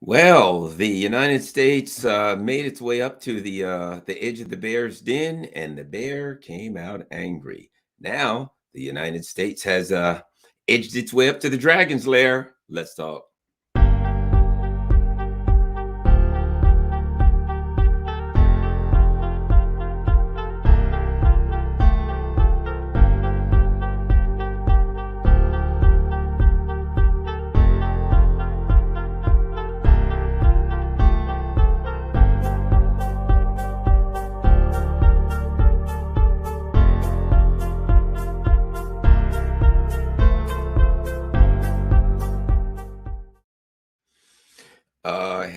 Well, the United States made its way up to the edge of the bear's den, and the bear came out angry. Now, the United States has edged its way up to the dragon's lair. Let's talk.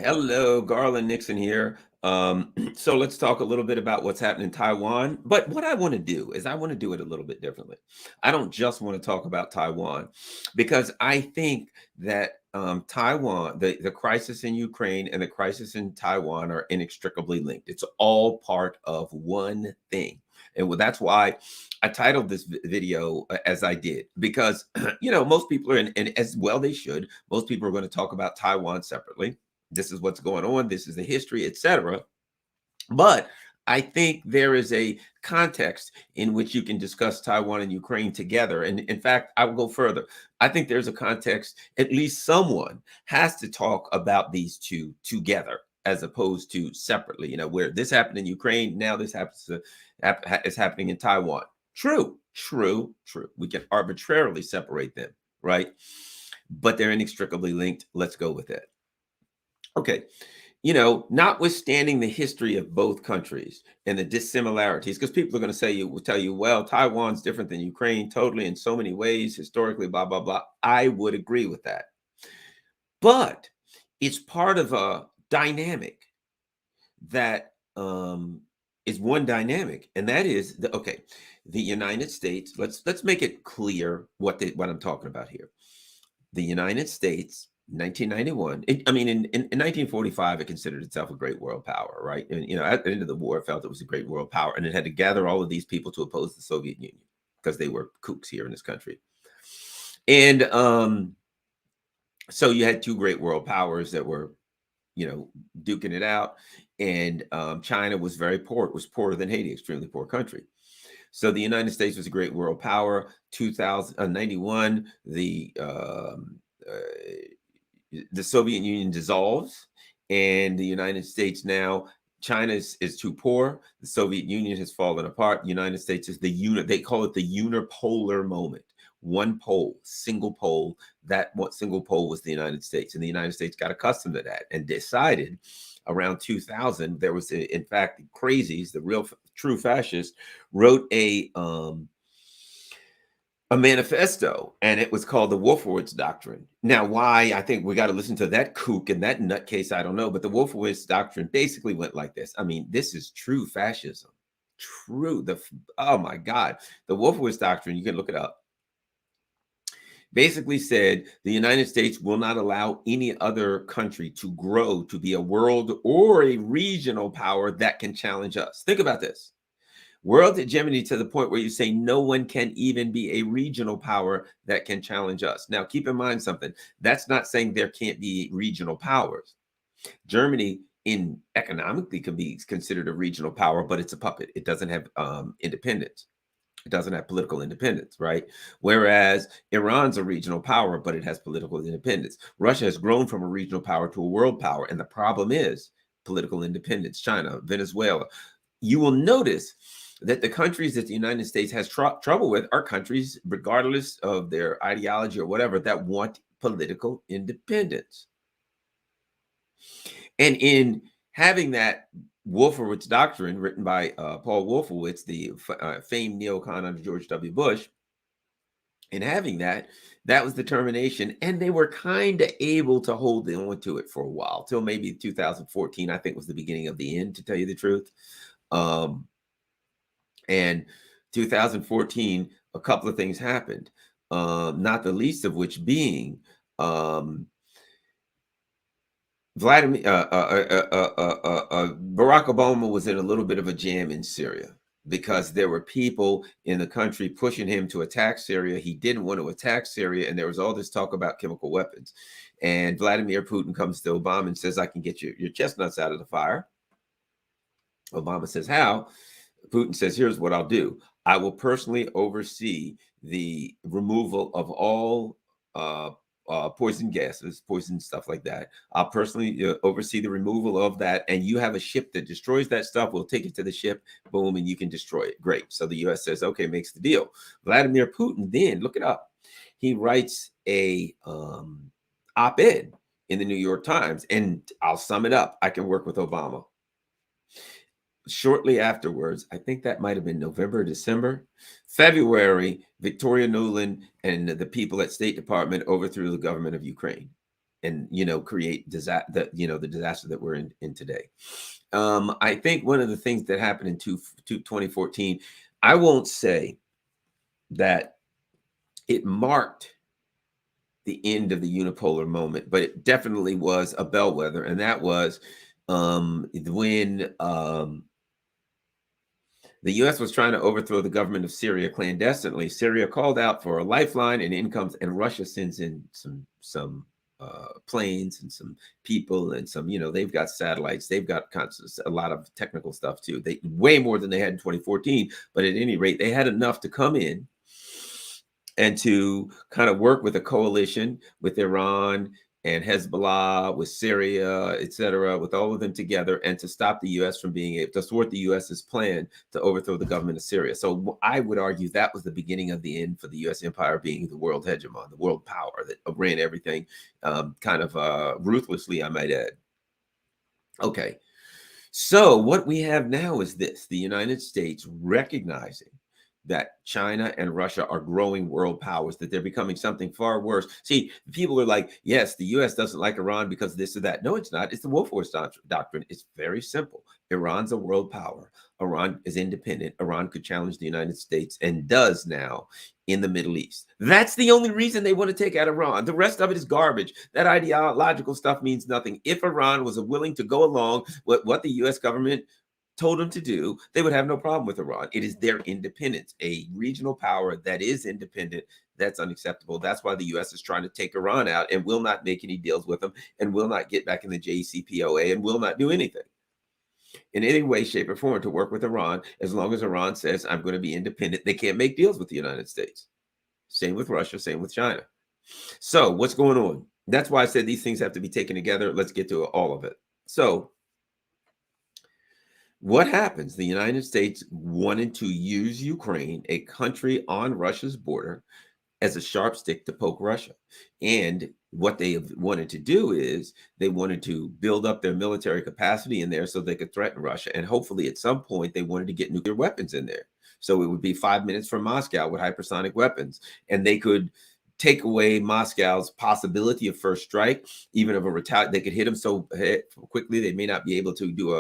Hello, Garland Nixon here. So let's talk a little bit about what's happening in Taiwan. But what I want to do is I want to do it a little bit differently. I don't just want to talk about Taiwan because I think that Taiwan, the crisis in Ukraine and the crisis in Taiwan are inextricably linked. It's all part of one thing. And that's why I titled this video as I did, because, most people are, and as well they should, most people are going to talk about Taiwan separately. This is what's going on. This is the history, etc. But I think there is a context in which you can discuss Taiwan and Ukraine together. And in fact, I will go further. I think there's a context, at least someone has to talk about these two together as opposed to separately, where this happened in Ukraine, now this is happening in Taiwan. True, true, true. We can arbitrarily separate them, right? But they're inextricably linked. Let's go with it. Okay. Notwithstanding the history of both countries and the dissimilarities, because people are going to tell you, well, Taiwan's different than Ukraine totally in so many ways, historically, blah, blah, blah. I would agree with that. But it's part of a dynamic that is one dynamic, and that is the United States. Let's make it clear what I'm talking about here. The United States, 1991. In 1945, it considered itself a great world power, right? And at the end of the war, it felt it was a great world power, and it had to gather all of these people to oppose the Soviet Union because they were kooks here in this country. And so you had two great world powers that were, duking it out. And China was very poor. It was poorer than Haiti, extremely poor country. So the United States was a great world power. 1991, the Soviet Union dissolves, and the United States now, China is too poor. The Soviet Union has fallen apart. The United States is they call it the unipolar moment. One pole, single pole. That single pole was the United States, and the United States got accustomed to that and decided around 2000, there was, in fact, the crazies, the real true fascists, wrote a manifesto, and it was called the Wolfowitz Doctrine. Now, why? I think we got to listen to that kook and that nutcase. I don't know, but the Wolfowitz Doctrine basically went like this. This is true fascism. True. Oh my God, the Wolfowitz Doctrine. You can look it up. Basically said the United States will not allow any other country to grow to be a world or a regional power that can challenge us. Think about this. World hegemony to the point where you say no one can even be a regional power that can challenge us. Now, keep in mind something. That's not saying there can't be regional powers. Germany economically can be considered a regional power, but it's a puppet. It doesn't have independence. It doesn't have political independence, right? Whereas Iran's a regional power, but it has political independence. Russia has grown from a regional power to a world power. And the problem is political independence. China, Venezuela. You will notice that the countries that the United States has trouble with are countries, regardless of their ideology or whatever, that want political independence. And in having that Wolfowitz Doctrine written by Paul Wolfowitz, the famed neocon under George W. Bush, in having that was the determination, and they were kind of able to hold on to it for a while, till maybe 2014, I think was the beginning of the end, to tell you the truth. And 2014, a couple of things happened, not the least of which being Barack Obama was in a little bit of a jam in Syria because there were people in the country pushing him to attack Syria. He didn't want to attack Syria, and there was all this talk about chemical weapons. and Vladimir Putin comes to Obama and says, I can get your chestnuts out of the fire. Obama says, how? Putin says, here's what I'll do. I will personally oversee the removal of all poison gases, poison stuff like that. I'll personally oversee the removal of that. And you have a ship that destroys that stuff. We'll take it to the ship, boom, and you can destroy it. Great. So the U.S. says, okay, makes the deal. Vladimir Putin then, look it up. He writes a op-ed in the New York Times, and I'll sum it up. I can work with Obama. Shortly afterwards, I think that might have been November, December, February, Victoria Nuland and the people at State Department overthrew the government of Ukraine and, create the disaster that we're in today. I think one of the things that happened in 2014, I won't say that it marked the end of the unipolar moment, but it definitely was a bellwether. And that was when the U.S. was trying to overthrow the government of Syria clandestinely. Syria called out for a lifeline and incomes, and Russia sends in some planes and some people and some, they've got satellites, they've got a lot of technical stuff too. They way more than they had in 2014, but at any rate, they had enough to come in and to kind of work with a coalition with Iran and Hezbollah, with Syria, et cetera, with all of them together, and to stop the U.S. from being able to thwart the U.S.'s plan to overthrow the government of Syria. So I would argue that was the beginning of the end for the U.S. empire being the world hegemon, the world power that ran everything ruthlessly, I might add. Okay, so what we have now is this: the United States recognizing that China and Russia are growing world powers, that they're becoming something far worse. See, people are like, yes, the U.S. doesn't like Iran because of this or that. No, it's not. It's the Wolfowitz doctrine. It's very simple. Iran's a world power. Iran is independent. Iran could challenge the United States and does now in the Middle East. That's the only reason they want to take out Iran. The rest of it is garbage. That ideological stuff means nothing. If Iran was willing to go along with what the U.S. government told them to do, they would have no problem with Iran. It is their independence, a regional power that is independent. That's unacceptable. That's why the U.S. is trying to take Iran out and will not make any deals with them and will not get back in the JCPOA and will not do anything in any way, shape, or form to work with Iran. As long as Iran says, I'm going to be independent, they can't make deals with the United States. Same with Russia, same with China. So what's going on? That's why I said these things have to be taken together. Let's get to all of it. So what happens? The United States wanted to use Ukraine, a country on Russia's border, as a sharp stick to poke Russia. And what they wanted to do is they wanted to build up their military capacity in there so they could threaten Russia. And hopefully at some point they wanted to get nuclear weapons in there. So it would be 5 minutes from Moscow with hypersonic weapons. And they could take away Moscow's possibility of first strike, even of a retaliation. They could hit them so quickly they may not be able to do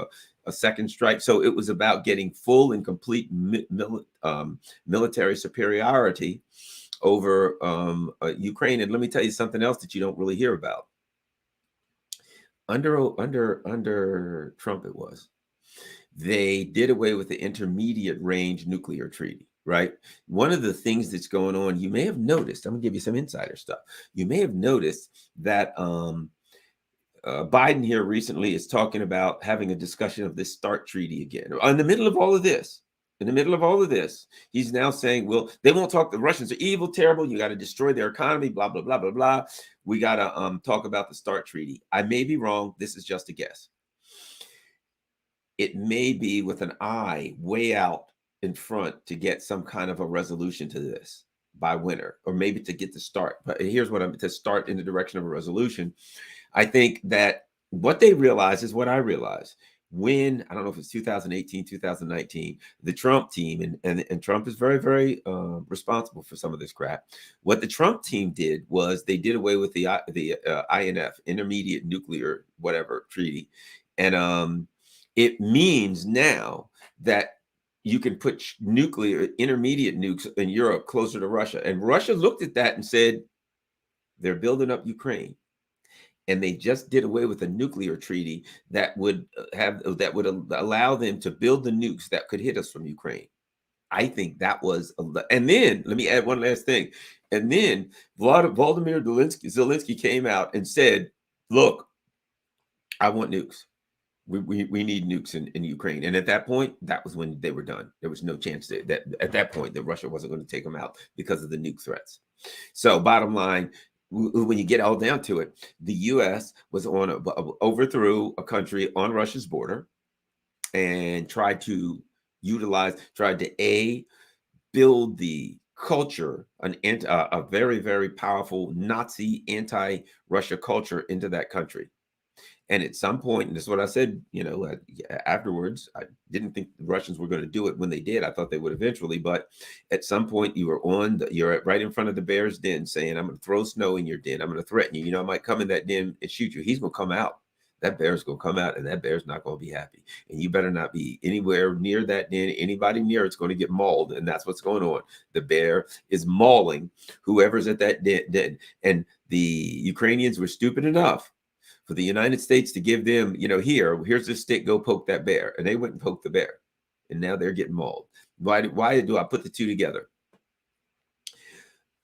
a second strike. So it was about getting full and complete military superiority over Ukraine. And let me tell you something else that you don't really hear about. Under Trump, it was, they did away with the intermediate range nuclear treaty, right? One of the things that's going on, you may have noticed, I'm gonna give you some insider stuff. You may have noticed that Biden here recently is talking about having a discussion of this START treaty again. In the middle of all of this, he's now saying, well, they won't talk. The Russians are evil, terrible. You got to destroy their economy, blah, blah, blah, blah, blah. We got to talk about the START treaty. I may be wrong. This is just a guess. It may be with an eye way out in front to get some kind of a resolution to this by winter, or maybe to get the start. But here's what to start in the direction of a resolution. I think that what they realize is what I realize. When, I don't know if it's 2018, 2019, the Trump team, and Trump is very, very responsible for some of this crap. What the Trump team did was they did away with the INF, Intermediate Nuclear whatever treaty. And it means now that you can put nuclear intermediate nukes in Europe closer to Russia. And Russia looked at that and said, they're building up Ukraine. And they just did away with a nuclear treaty that would allow them to build the nukes that could hit us from Ukraine. I think that was, and then let me add one last thing. And then Vladimir Zelensky came out and said, look, I want nukes. We need nukes in Ukraine. And at that point, that was when they were done. There was no chance that at that point that Russia wasn't going to take them out because of the nuke threats. So bottom line, when you get all down to it, the U.S. was overthrew a country on Russia's border and tried to build the culture, a very, very powerful Nazi anti-Russia culture into that country. And at some point, and this is what I said, afterwards, I didn't think the Russians were going to do it when they did. I thought they would eventually, but at some point you're right in front of the bear's den saying, I'm going to throw snow in your den. I'm going to threaten you. I might come in that den and shoot you. He's going to come out. That bear's going to come out and that bear's not going to be happy. And you better not be anywhere near that den. Anybody near it's going to get mauled. And that's what's going on. The bear is mauling whoever's at that den. And the Ukrainians were stupid enough for the United States to give them, here's the stick, go poke that bear. And they went and poked the bear. And now they're getting mauled. Why do I put the two together?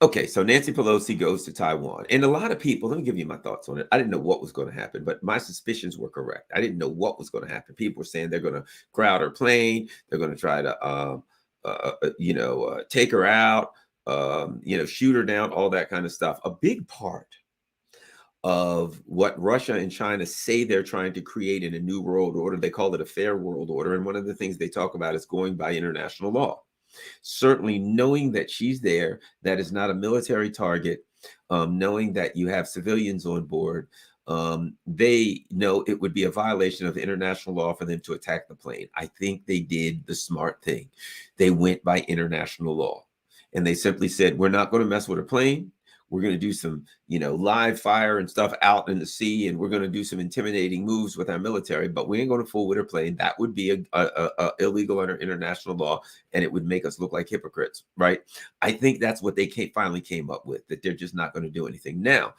Okay, so Nancy Pelosi goes to Taiwan. And a lot of people, let me give you my thoughts on it. I didn't know what was going to happen, but my suspicions were correct. I didn't know what was going to happen. People were saying they're going to crowd her plane. They're going to try to, take her out, shoot her down, all that kind of stuff. A big part of what Russia and China say they're trying to create in a new world order. They call it a fair world order. And one of the things they talk about is going by international law. Certainly knowing that she's there, that is not a military target, knowing that you have civilians on board, they know it would be a violation of international law for them to attack the plane. I think they did the smart thing. They went by international law and they simply said, we're not going to mess with her plane. We're going to do some, live fire and stuff out in the sea, and we're going to do some intimidating moves with our military, but we ain't going to fool with her plane. That would be a illegal under international law, and it would make us look like hypocrites, right? I think that's what they finally came up with, that they're just not going to do anything. Now,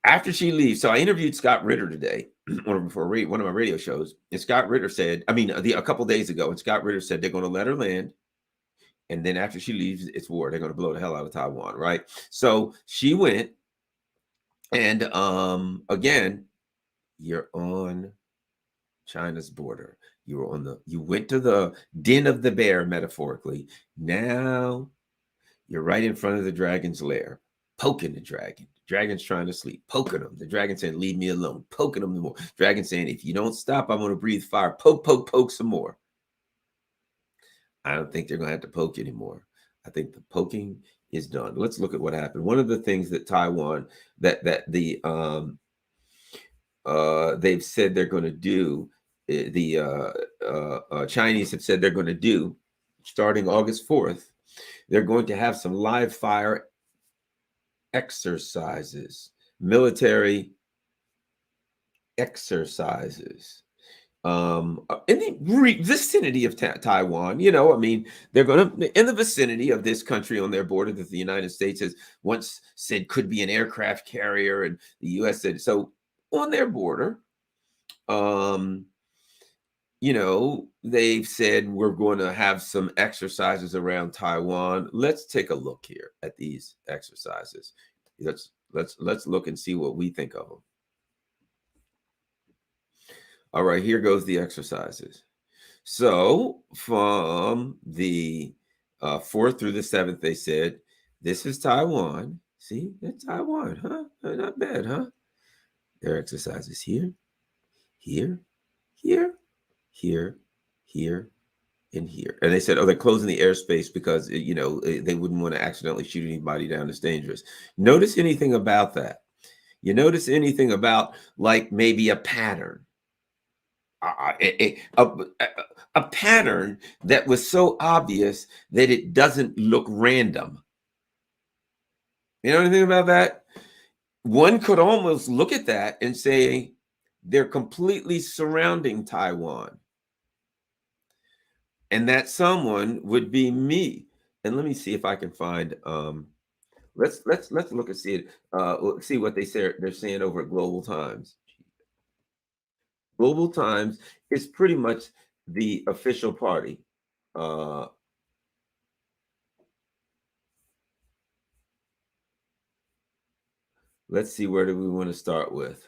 after she leaves, so I interviewed Scott Ritter today for one of my radio shows, and Scott Ritter said, a couple days ago, and Scott Ritter said they're going to let her land. And then after she leaves, it's war. They're going to blow the hell out of Taiwan, right? So she went, and again, you're on China's border. You went to the den of the bear, metaphorically. Now you're right in front of the dragon's lair, poking the dragon. The dragon's trying to sleep, poking him. The dragon saying, leave me alone, poking him more. Dragon saying, if you don't stop, I'm going to breathe fire. Poke, poke, poke some more. I don't think they're going to have to poke anymore. I think the poking is done. Let's look at what happened. One of the things that Taiwan, they've said they're going to do, the Chinese have said they're going to do, starting August 4th, they're going to have some live fire exercises, military exercises. In the vicinity of Taiwan, they're going to, in the vicinity of this country on their border that the United States has once said could be an aircraft carrier, and the U.S. said so on their border. They've said we're going to have some exercises around Taiwan. Let's take a look here at these exercises. Let's look and see what we think of them. All right, here goes the exercises. So from the 4th through the 7th, they said, this is Taiwan. See, that's Taiwan, huh? Not bad, huh? There are exercises here, here, here, here, here, and here. And they said, they're closing the airspace because, they wouldn't want to accidentally shoot anybody down. It's dangerous. Notice anything about that? You notice anything about, like, maybe a pattern? A pattern that was so obvious that it doesn't look random. You know anything about that? One could almost look at that and say they're completely surrounding Taiwan. And that someone would be me. And let me see if I can find let's look and see it. See what they're saying over at Global Times. Global Times is pretty much the official party. Uh, let's see, where do we want to start with?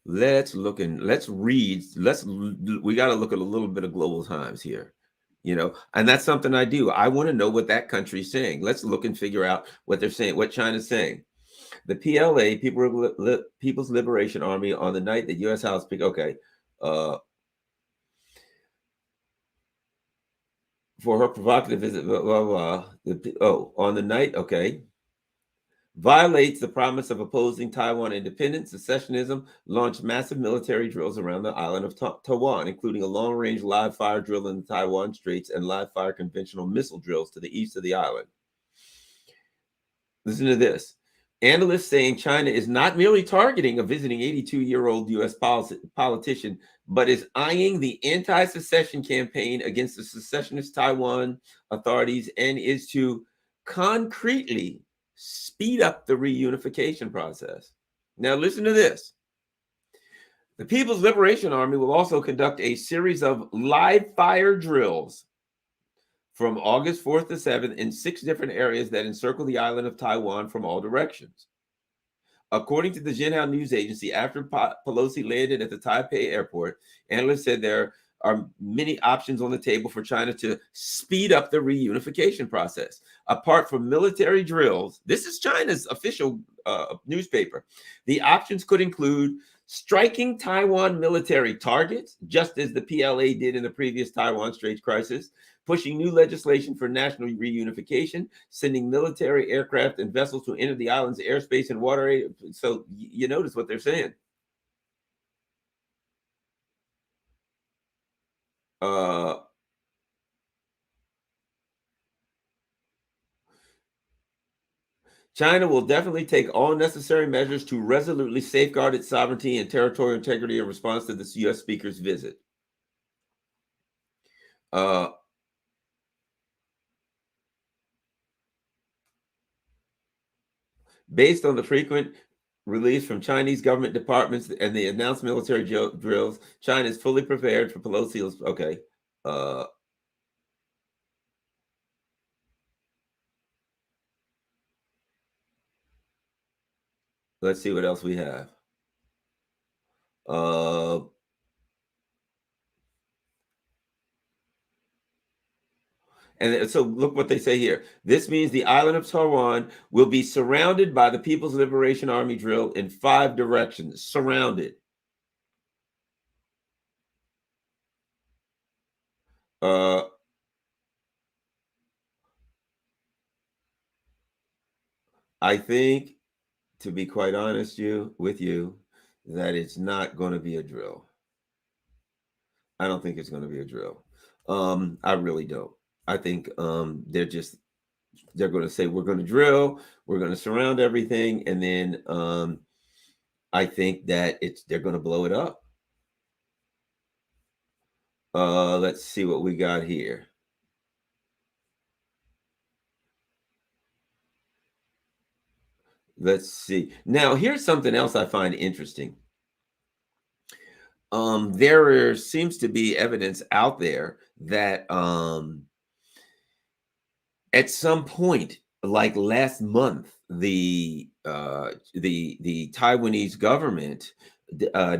Let's read. We got to look at a little bit of global times here, and that's something I do. I want to know what that country's saying. Let's look and figure out what they're saying, what China's saying. The PLA, People's Liberation Army, on the night that U.S. House picked. Okay, uh, for her provocative visit, blah blah blah. On the night, okay, violates the promise of opposing Taiwan independence, secessionism, launched massive military drills around the island of Taiwan, including a long range live fire drill in the Taiwan Straits and live fire conventional missile drills to the east of the island. Listen to this. Analysts saying China is not merely targeting a visiting 82-year-old U.S. politician, but is eyeing the anti secession campaign against the secessionist Taiwan authorities and is to concretely speed up the reunification process. Now, listen to this. The People's Liberation Army will also conduct a series of live fire drills from August 4th to 7th in 6 different areas that encircle the island of Taiwan from all directions. According to the Xinhua news agency, after Pelosi landed at the Taipei airport, analysts said there are many options on the table for China to speed up the reunification process. Apart from military drills, this is China's official newspaper. The options could include striking Taiwan military targets, just as the PLA did in the previous Taiwan Straits crisis, pushing new legislation for national reunification, sending military aircraft and vessels to enter the island's airspace and water area. So you notice what they're saying. Uh, China will definitely take all necessary measures to resolutely safeguard its sovereignty and territorial integrity in response to this U.S. speaker's visit. Uh, Based on the frequent release from Chinese government departments and the announced military drills, China is fully prepared for Pelosi's. Okay. Uh, let's see what else we have. Uh, And so look what they say here. This means the island of Taiwan will be surrounded by the People's Liberation Army drill in 5 directions. Surrounded. Uh, I think, to be quite honest with you, that it's not going to be a drill. I don't think it's going to be a drill. I really don't. I think they're going to say we're going to drill, we're going to surround everything, and then I think that they're going to blow it up. Let's see what we got here. Let's see. Now, here's something else I find interesting. There seems to be evidence out there that at some point, like last month, the Taiwanese government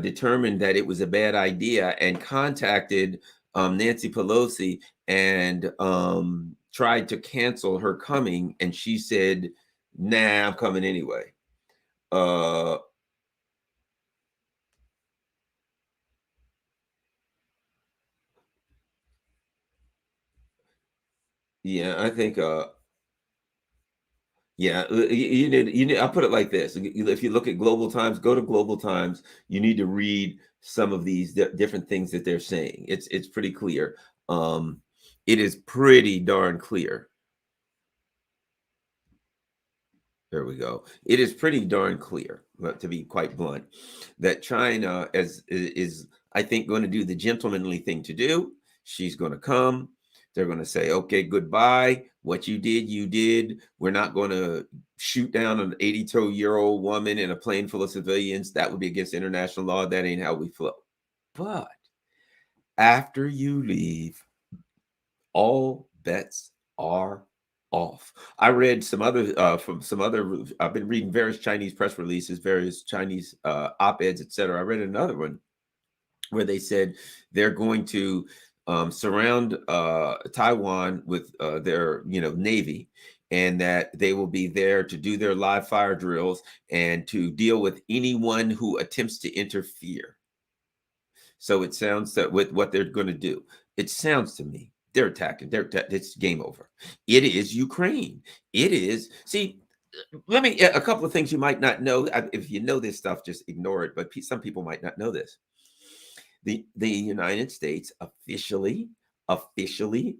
determined that it was a bad idea and contacted Nancy Pelosi and tried to cancel her coming, and she said, "Nah, I'm coming anyway." Uh, yeah, I think. Yeah, I put it like this. If you look at Global Times, go to Global Times. You need to read some of these different things that they're saying. It's pretty clear. Um, it is pretty darn clear. There we go. It is pretty darn clear, to be quite blunt, that China is I think going to do the gentlemanly thing to do. She's going to come. They're going to say, "Okay, goodbye. What you did, you did. We're not going to shoot down an 82-year-old woman in a plane full of civilians. That would be against international law. That ain't how we flow. But after you leave, all bets are off. I read some other from some other. I've been reading various Chinese press releases, various Chinese op-eds, etc. I read another one where they said they're going to surround Taiwan with their navy, and that they will be there to do their live fire drills and to deal with anyone who attempts to interfere. So it sounds that with what they're going to do, it sounds to me they're attacking. It's game over. It is Ukraine. It is. See, let me a couple of things you might not know. If you know this stuff, just ignore it. But some people might not know this. The United States officially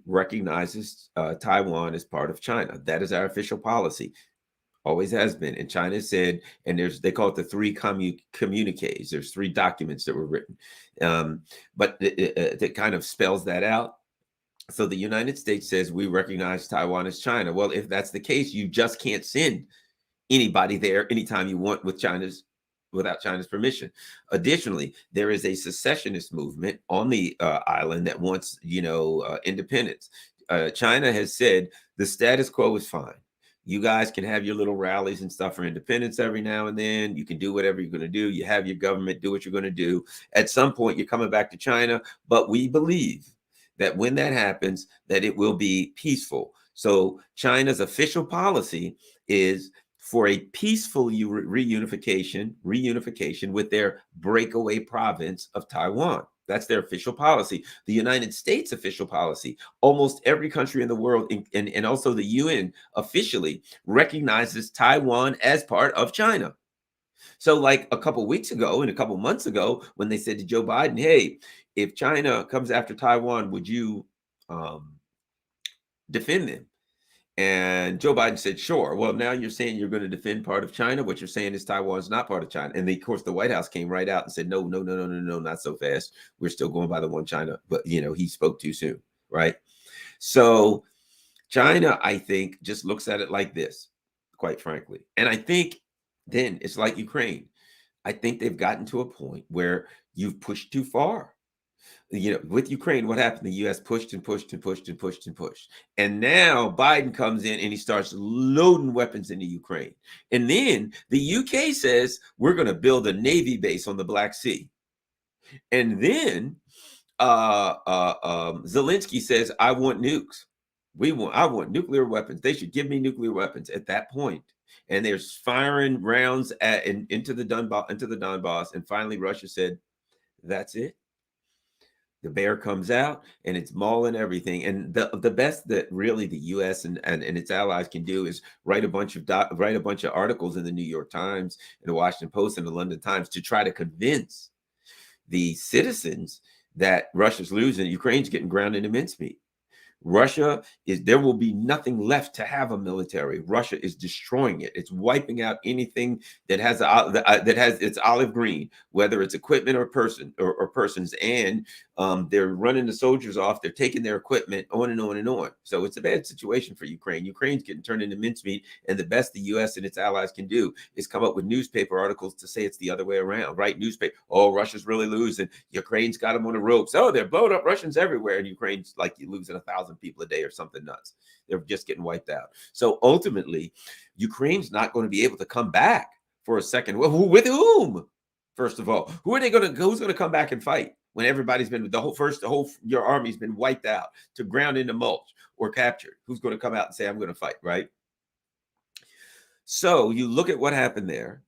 recognizes Taiwan as part of China. That is our official policy. Always has been. And China said, and they call it the three communiques. There's three documents that were written, but it kind of spells that out. So the United States says we recognize Taiwan as China. Well, if that's the case, you just can't send anybody there anytime you want without China's permission. Additionally, there is a secessionist movement on the island that wants, independence. China has said the status quo is fine. You guys can have your little rallies and stuff for independence every now and then. You can do whatever you're going to do. You have your government do what you're going to do. At some point, you're coming back to China, but we believe that when that happens, that it will be peaceful. So China's official policy is for a peaceful reunification with their breakaway province of Taiwan. That's their official policy. The United States official policy, almost every country in the world, and also the UN officially recognizes Taiwan as part of China. So like a couple weeks ago and a couple months ago, when they said to Joe Biden, hey, if China comes after Taiwan, would you defend them? And Joe Biden said, sure. Well, now you're saying you're going to defend part of China. What you're saying is Taiwan's not part of China. And of course, the White House came right out and said, no, not so fast. We're still going by the one China. But, he spoke too soon, right? So China, I think, just looks at it like this, quite frankly. And I think then it's like Ukraine. I think they've gotten to a point where you've pushed too far. With Ukraine, what happened? The U.S. pushed and pushed and pushed and pushed and pushed. And now Biden comes in and he starts loading weapons into Ukraine. And then the UK says, we're going to build a Navy base on the Black Sea. And then Zelensky says, I want nukes. I want nuclear weapons. They should give me nuclear weapons at that point. And they're firing rounds into the Donbass. And finally, Russia said, that's it. The bear comes out and it's mauling everything. And the best that really the U.S. and its allies can do is write a bunch of articles in the New York Times and the Washington Post and the London Times to try to convince the citizens that Russia's losing, Ukraine's getting ground into mincemeat. There will be nothing left to have a military. Russia is destroying it. It's wiping out anything that has its olive green, whether it's equipment or persons. And they're running the soldiers off. They're taking their equipment, on and on and on. So it's a bad situation for Ukraine. Ukraine's getting turned into mincemeat. And the best the U.S. and its allies can do is come up with newspaper articles to say it's the other way around, right? Oh, Russia's really losing. Ukraine's got them on the ropes. Oh, they're blowing up Russians everywhere. And Ukraine's like losing 1,000 people a day or something nuts. They're just getting wiped out. So ultimately, Ukraine's not going to be able to come back for a second. Well, with whom? First of all, who's going to come back and fight when everybody's been your army's been wiped out to ground into mulch or captured? Who's going to come out and say, I'm going to fight, right? So you look at what happened there.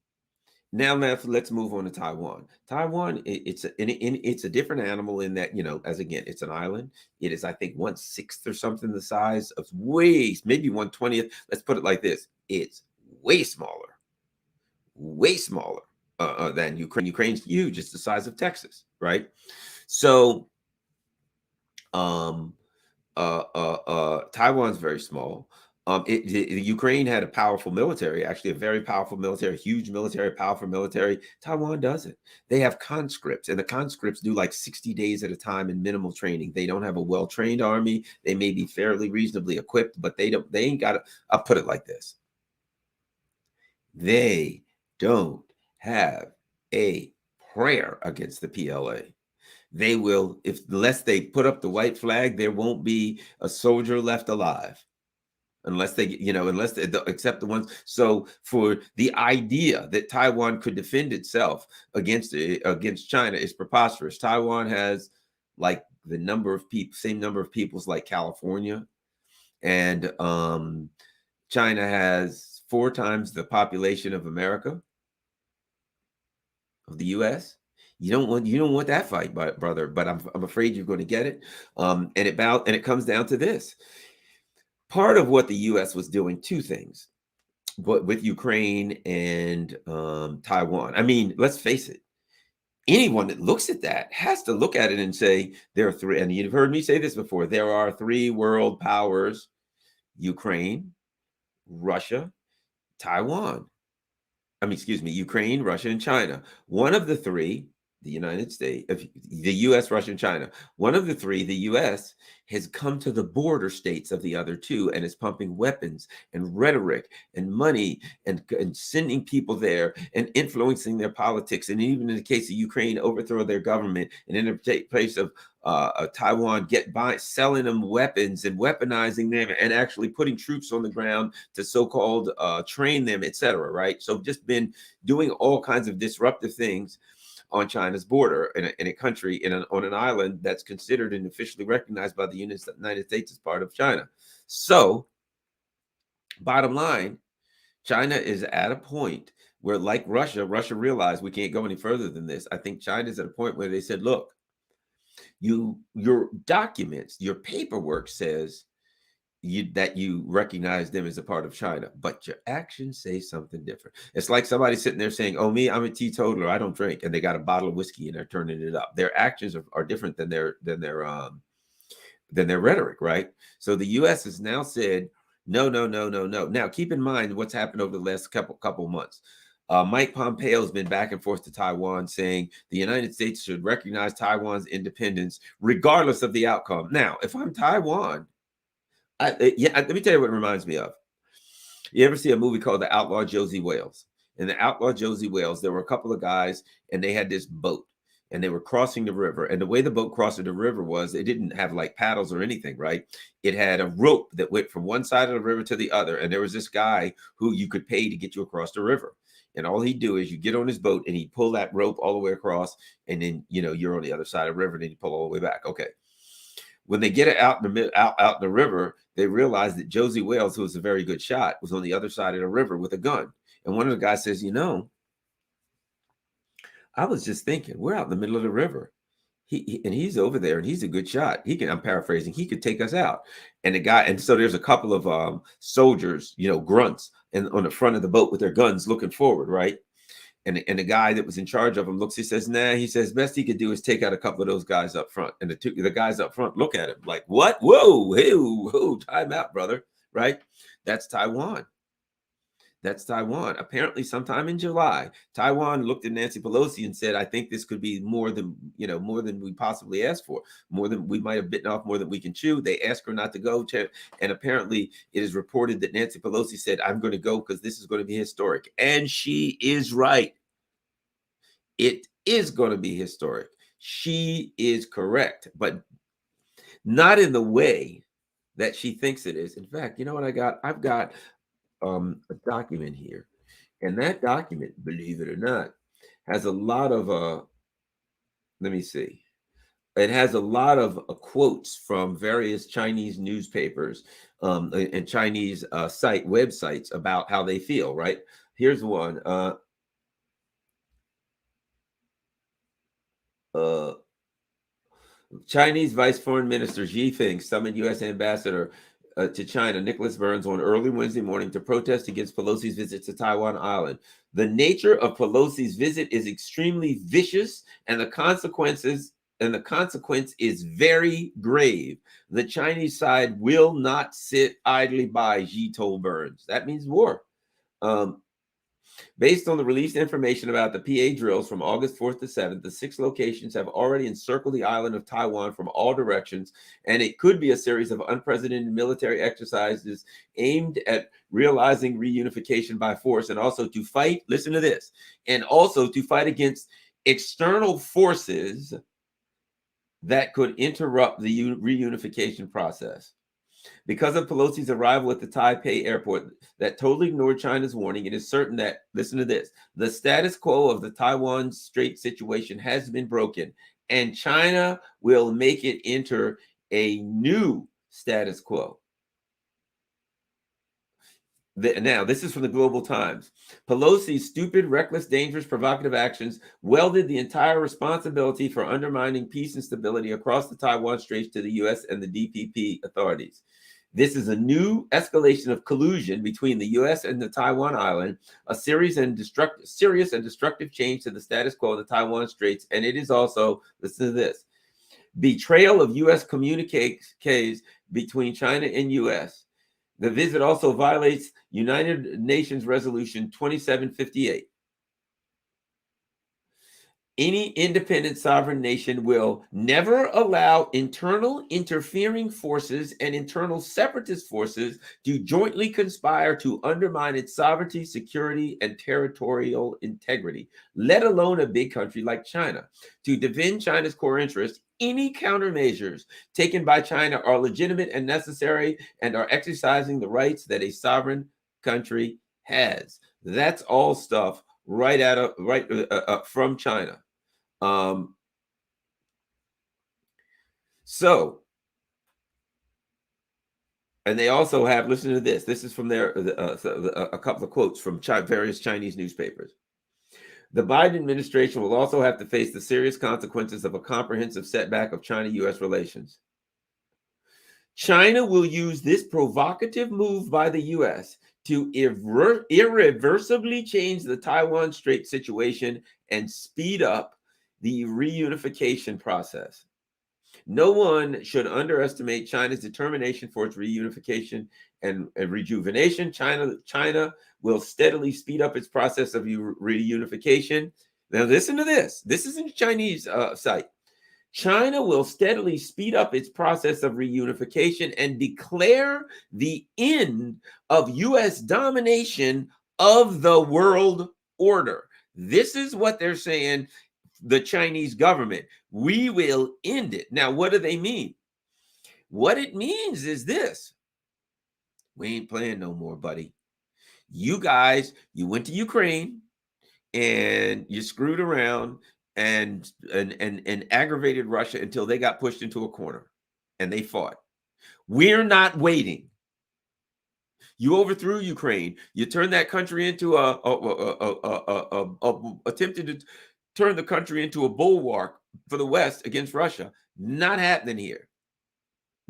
Now let's move on to Taiwan. Taiwan, it's a different animal in that, it's an island. It is, I think, 1/6 or something the size of maybe 1/20th. Let's put it like this. It's way smaller than Ukraine. Ukraine's huge. It's the size of Texas, right? So Taiwan's very small. Ukraine had a powerful military, actually a very powerful military, huge military, powerful military. Taiwan doesn't. They have conscripts, and the conscripts do like 60 days at a time in minimal training. They don't have a well-trained army. They may be fairly reasonably equipped, but they don't. They ain't got. I'll put it like this: they don't have a prayer against the PLA. They will, if unless they put up the white flag, there won't be a soldier left alive unless they, unless they except the ones. So for the idea that Taiwan could defend itself against China is preposterous. Taiwan has like the number of people, same number of peoples like California, and China has 4 times the population of America, of the U.S. You don't want that fight, brother. But I'm afraid you're going to get it. And it comes down to this. Part of what the U.S. was doing, 2 things, but with Ukraine and Taiwan. I mean, let's face it. Anyone that looks at that has to look at it and say there are 3. And you've heard me say this before. There are 3 world powers: Ukraine, Russia, Taiwan. I mean, excuse me, Ukraine, Russia, and China. One of the 3, the United States, the U.S., Russia, and China. One of the 3, the U.S., has come to the border states of the other 2 and is pumping weapons and rhetoric and money and sending people there and influencing their politics. And even in the case of Ukraine, overthrow their government, and in the place of Taiwan, selling them weapons and weaponizing them and actually putting troops on the ground to so-called train them, etc. Right? So just been doing all kinds of disruptive things on China's border in a country on an island that's considered and officially recognized by the United States as part of China. So, bottom line, China is at a point where, like Russia realized we can't go any further than this. I think China's at a point where they said, look, your documents, your paperwork says that you recognize them as a part of China, but your actions say something different. It's like somebody sitting there saying, "Oh, me, I'm a teetotaler. I don't drink," and they got a bottle of whiskey and they're turning it up. Their actions are different than their rhetoric, right? So the U.S. has now said, "No, no, no, no, no." Now, keep in mind what's happened over the last couple months. Mike Pompeo has been back and forth to Taiwan saying the United States should recognize Taiwan's independence regardless of the outcome. Now, if I'm Taiwan, let me tell you what it reminds me of. You ever see a movie called The Outlaw Josie Wales? In The Outlaw Josie Wales, there were a couple of guys and they had this boat and they were crossing the river. And the way the boat crossed the river was it didn't have like paddles or anything, right? It had a rope that went from one side of the river to the other. And there was this guy who you could pay to get you across the river. And all he'd do is you get on his boat and he'd pull that rope all the way across. And then, you're on the other side of the river and then you pull all the way back. Okay. When they get it out in the river, they realize that Josie Wales, who was a very good shot, was on the other side of the river with a gun. And one of the guys says, I was just thinking, we're out in the middle of the river. He's over there and he's a good shot. I'm paraphrasing, he could take us out. And so there's a couple of soldiers, grunts, and on the front of the boat with their guns looking forward, right? And the guy that was in charge of him looks, he says, nah, he says, best he could do is take out a couple of those guys up front. And the guys up front look at him like, what? Whoa, hey, whoa, time out, brother. Right? That's Taiwan. That's Taiwan. Apparently, sometime in July, Taiwan looked at Nancy Pelosi and said, I think this could be more than we possibly asked for, more than we might have bitten off, more than we can chew. They asked her not to go. And apparently, it is reported that Nancy Pelosi said, I'm going to go because this is going to be historic. And she is right. It is going to be historic. She is correct, but not in the way that she thinks it is. In fact, you know what I got? I've got a document here, and that document, believe it or not, has a lot of let me see, it has a lot of quotes from various Chinese newspapers and Chinese websites about how they feel. Right, here's one. Chinese Vice Foreign Minister Xi Jinping summoned U.S. Ambassador to China, Nicholas Burns, on early Wednesday morning to protest against Pelosi's visit to Taiwan Island. The nature of Pelosi's visit is extremely vicious, and the consequences and the consequence is very grave. The Chinese side will not sit idly by, Xi told Burns. That means war. Um, Based on the released information about the PA drills from August 4th to 7th, the 6 locations have already encircled the island of Taiwan from all directions, and it could be a series of unprecedented military exercises aimed at realizing reunification by force and also to fight, listen to this, and also to fight against external forces that could interrupt the reunification process. Because of Pelosi's arrival at the Taipei airport that totally ignored China's warning, it is certain that, listen to this, the status quo of the Taiwan Strait situation has been broken, and China will make it enter a new status quo. Now, this is from the Global Times. Pelosi's stupid, reckless, dangerous, provocative actions welded the entire responsibility for undermining peace and stability across the Taiwan Straits to the U.S. and the DPP authorities. This is a new escalation of collusion between the U.S. and the Taiwan island, a serious and destructive change to the status quo of the Taiwan Straits, and it is also, listen to this, betrayal of U.S. communiques between China and U.S. The visit also violates United Nations Resolution 2758. Any independent sovereign nation will never allow internal interfering forces and internal separatist forces to jointly conspire to undermine its sovereignty, security, and territorial integrity, let alone a big country like China. To defend China's core interests, any countermeasures taken by China are legitimate and necessary and are exercising the rights that a sovereign country has. That's all stuff from China. So, and they also have, listen to this. This is from a couple of quotes from various Chinese newspapers. The Biden administration will also have to face the serious consequences of a comprehensive setback of China-U.S. relations. China will use this provocative move by the U.S. to irreversibly change the Taiwan Strait situation and speed up the reunification process. No one should underestimate China's determination for its reunification and rejuvenation. China will steadily speed up its process of reunification. Now, listen to this. This is in the Chinese site. China will steadily speed up its process of reunification and declare the end of U.S. domination of the world order. This is what they're saying, the Chinese government. We will end it. Now, what do they mean? What it means is this. We ain't playing no more, buddy. You guys, you went to Ukraine and you screwed around and aggravated Russia until they got pushed into a corner and they fought. We're not waiting. You overthrew Ukraine. You turned that country into attempted to turn the country into a bulwark for the West against Russia. Not happening here.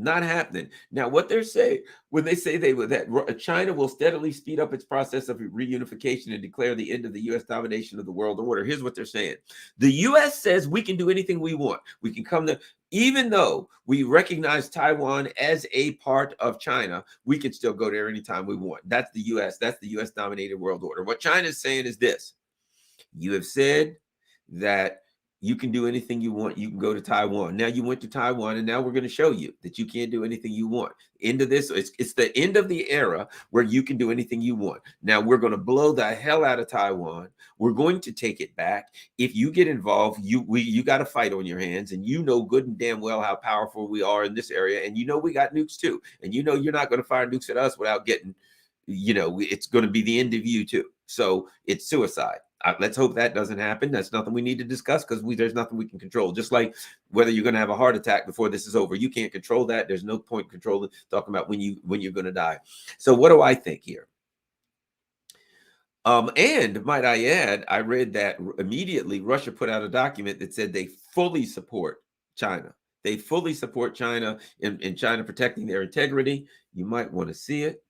Not happening. Now, what they're saying when they say that China will steadily speed up its process of reunification and declare the end of the U.S. domination of the world order. Here's what they're saying. The U.S. says we can do anything we want. We can come to, even though we recognize Taiwan as a part of China, we can still go there anytime we want. That's the U.S. That's the U.S. dominated world order. What China is saying is this. You have said that you can do anything you want. You can go to Taiwan. Now you went to Taiwan, and now we're going to show you that you can't do anything you want. End of this. It's the end of the era where you can do anything you want. Now we're going to blow the hell out of Taiwan. We're going to take it back. If you get involved, you got a fight on your hands, and you know good and damn well how powerful we are in this area, and you know we got nukes too, and you know you're not going to fire nukes at us without getting, it's going to be the end of you too. So it's suicide. Let's hope that doesn't happen. That's nothing we need to discuss because there's nothing we can control. Just like whether you're going to have a heart attack before this is over, you can't control that. There's no point controlling talking about when you're going to die. So what do I think here? And might I add, I read that immediately Russia put out a document that said they fully support China. They fully support China in China protecting their integrity. You might want to see it.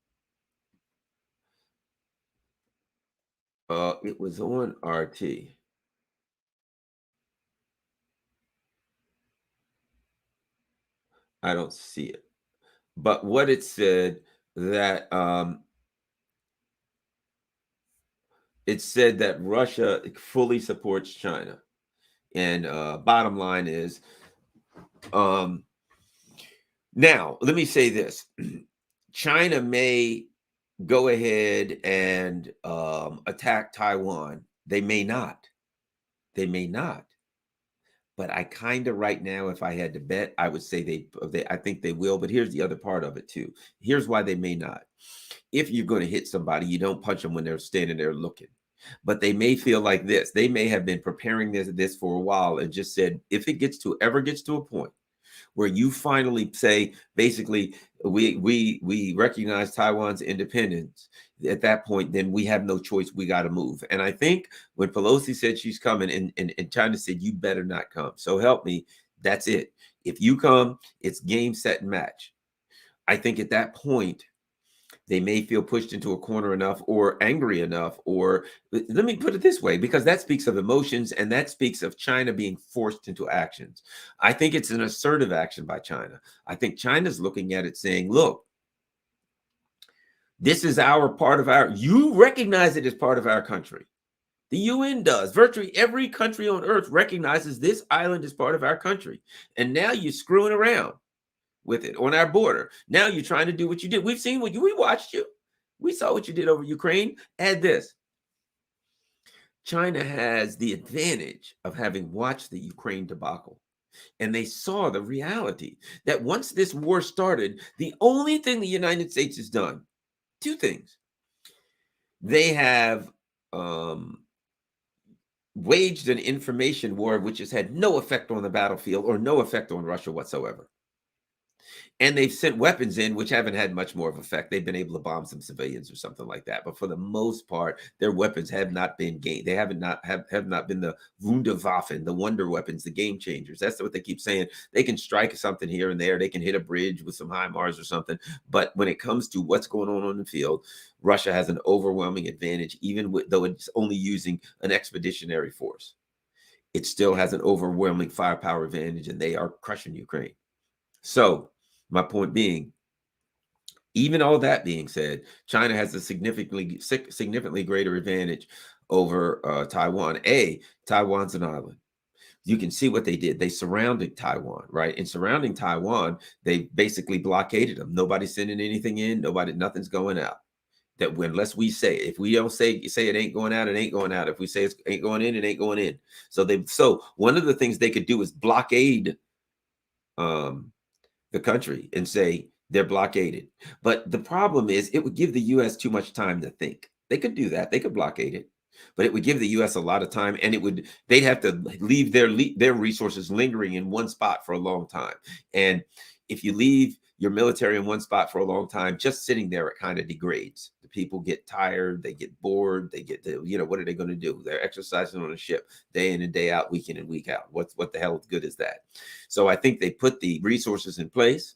It was on RT. I don't see it. But what it said that it said that Russia fully supports China. And bottom line is, um, now let me say this: China may go ahead and attack Taiwan. They may not. They may not. But I kind of right now, if I had to bet, I would say they. I think they will. But here's the other part of it too. Here's why they may not. If you're going to hit somebody, you don't punch them when they're standing there looking. But they may feel like this. They may have been preparing this for a while and just said, if it ever gets to a point where you finally say, basically, we recognize Taiwan's independence. At that point, then we have no choice. We got to move. And I think when Pelosi said she's coming, and China said, you better not come. So help me. That's it. If you come, it's game, set, and match. I think at that point, they may feel pushed into a corner enough or angry enough, or let me put it this way, because that speaks of emotions and that speaks of China being forced into actions. I think it's an assertive action by China. I think China's looking at it saying, look, this is you recognize it as part of our country. The UN does. Virtually every country on earth recognizes this island is part of our country. And now you're screwing around with it on our border. Now you're trying to do what you did. We've seen we watched you. We saw what you did over Ukraine. Add this. China has the advantage of having watched the Ukraine debacle. And they saw the reality that once this war started, the only thing the United States has done, two things. They have waged an information war, which has had no effect on the battlefield or no effect on Russia whatsoever. And they've sent weapons in, which haven't had much more of effect. They've been able to bomb some civilians or something like that. But for the most part, their weapons have not been gained. They have not been the Wunderwaffen, the wonder weapons, the game changers. That's what they keep saying. They can strike something here and there. They can hit a bridge with some HIMARS or something. But when it comes to what's going on the field, Russia has an overwhelming advantage, though it's only using an expeditionary force. It still has an overwhelming firepower advantage, and they are crushing Ukraine. So my point being, even all that being said, China has a significantly greater advantage over Taiwan. Taiwan's an island. You can see what they did. They surrounded Taiwan, right? In surrounding Taiwan, they basically blockaded them. Nobody's sending anything in. Nothing's going out. That unless we say, if we don't say it ain't going out, it ain't going out. If we say it ain't going in, it ain't going in. So one of the things they could do is blockade the country and say they're blockaded. But the problem is it would give the US too much time to think. They could do that. They could blockade it. But it would give the US a lot of time, and they'd have to leave their resources lingering in one spot for a long time. And if you leave your military in one spot for a long time, just sitting there, it kind of degrades. The people get tired, they get bored, they get what are they going to do? They're exercising on a ship day in and day out, week in and week out. What the hell good is that? So I think they put the resources in place.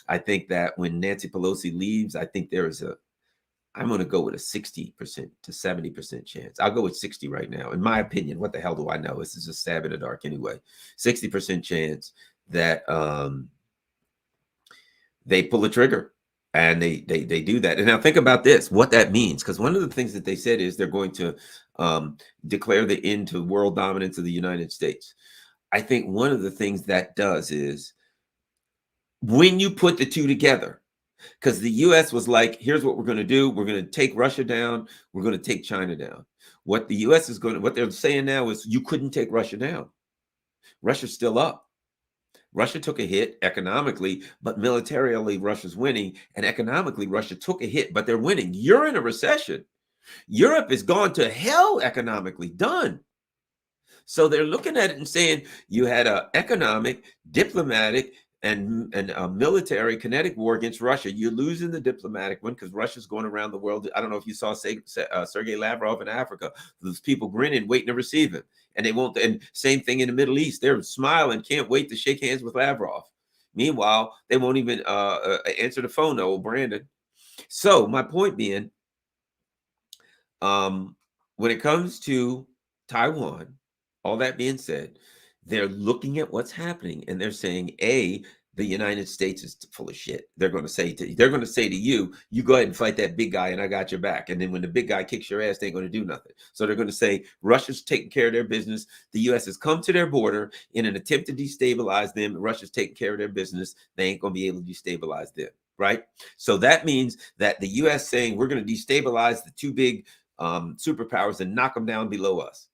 I think that when Nancy Pelosi leaves, I think I'm going to go with a 60% to 70% chance. I'll go with 60 right now. In my opinion, what the hell do I know? This is a stab in the dark anyway. 60% chance that they pull a trigger and they do that. And now think about this, what that means, because one of the things that they said is they're going to declare the end to world dominance of the United States. I think one of the things that does is when you put the two together, because the US was like, here's what we're going to do. We're going to take Russia down. We're going to take China down. What the US is what they're saying now is you couldn't take Russia down. Russia's still up. Russia took a hit economically, but militarily, Russia's winning. And economically, Russia took a hit, but they're winning. You're in a recession. Europe has gone to hell economically, done. So they're looking at it and saying you had an economic, diplomatic, and a military kinetic war against Russia. You're losing the diplomatic one because Russia's going around the world. I don't know if you saw Sergei Lavrov in Africa. Those people grinning, waiting to receive him. And they won't. And same thing in the Middle East. They're smiling, can't wait to shake hands with Lavrov. Meanwhile, they won't even answer the phone, old Brandon. So my point being, when it comes to Taiwan, all that being said, they're looking at what's happening and they're saying, The United States is full of shit. They're going to say to you, you go ahead and fight that big guy and I got your back. And then when the big guy kicks your ass, they ain't going to do nothing. So they're going to say Russia's taking care of their business. The US has come to their border in an attempt to destabilize them. Russia's taking care of their business. They ain't going to be able to destabilize them. Right. So that means that the US saying we're going to destabilize the two big superpowers and knock them down below us.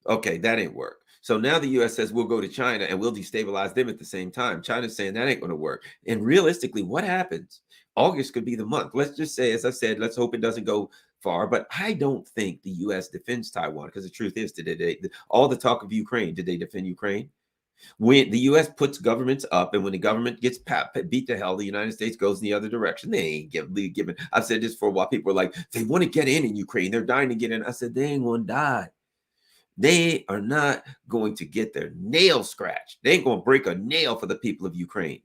Okay, that ain't work. So now the US says we'll go to China and we'll destabilize them at the same time. China's saying that ain't going to work. And realistically, what happens? August could be the month. Let's just say, as I said, let's hope it doesn't go far. But I don't think the US defends Taiwan, because the truth is, all the talk of Ukraine, did they defend Ukraine? When the US puts governments up, and when the government gets beat to hell, the United States goes in the other direction. They ain't giving. I've said this for a while. People are like, they want to get in Ukraine. They're dying to get in. I said, they ain't going to die. They are not going to get their nail scratched. They ain't going to break a nail for the people of Ukraine.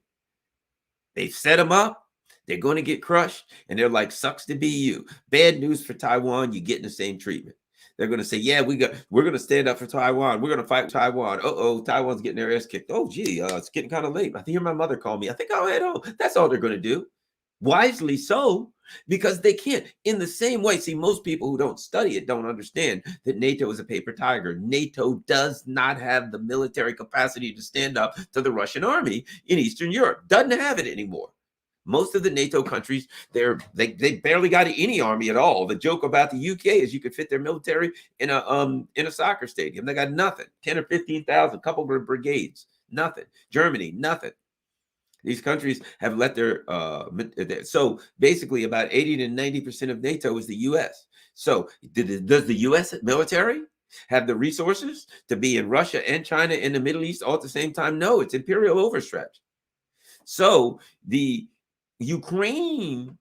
They've set them up. They're going to get crushed. And they're like, sucks to be you. Bad news for Taiwan. You're getting the same treatment. They're going to say, yeah, we're going to stand up for Taiwan. We're going to fight Taiwan. Uh-oh, Taiwan's getting their ass kicked. Oh, gee, it's getting kind of late. I hear my mother call me. I think I'll head home. That's all they're going to do. Wisely so, because they can't. In the same way, see, most people who don't study it don't understand that NATO is a paper tiger. NATO does not have the military capacity to stand up to the Russian army in Eastern Europe. Doesn't have it anymore. Most of the NATO countries, they barely got any army at all. The joke about the UK is you could fit their military in a soccer stadium. They got nothing. 10 or 15,000, couple of brigades, nothing. Germany, nothing. These countries have let so basically about 80 to 90% of NATO is the US. So does the US military have the resources to be in Russia and China and the Middle East all at the same time? No, it's imperial overstretch. So the Ukraine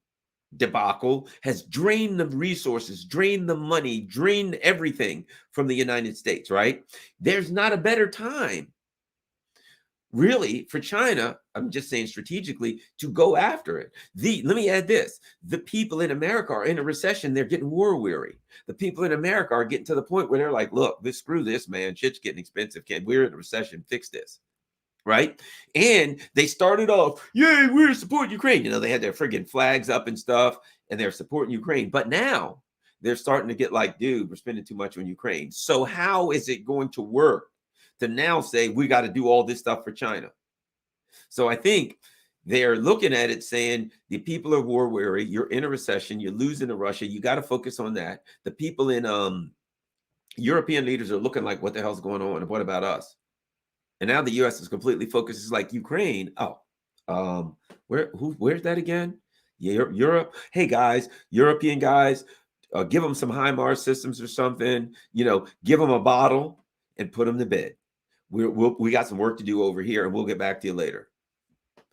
debacle has drained the resources, drained the money, drained everything from the United States, right? There's not a better time really for China, I'm just saying strategically, to go after it. Let me add this. The people in America are in a recession. They're getting war weary. The people in America are getting to the point where they're like, look, screw this, man. Shit's getting expensive. We're in a recession. Fix this. Right. And they started off, yay, we're supporting Ukraine. They had their friggin' flags up and stuff, and they're supporting Ukraine. But now they're starting to get like, dude, we're spending too much on Ukraine. So how is it going to work to now say we got to do all this stuff for China? So I think they're looking at it saying the people are war weary. You're in a recession. You're losing to Russia. You got to focus on that. The people in European leaders are looking like, what the hell's going on? And what about us? And now the U.S. is completely focused. It's like Ukraine. Oh, where's that again? Yeah, Europe. Hey guys, European guys, give them some HIMARS systems or something. Give them a bottle and put them to bed. We got some work to do over here, and we'll get back to you later.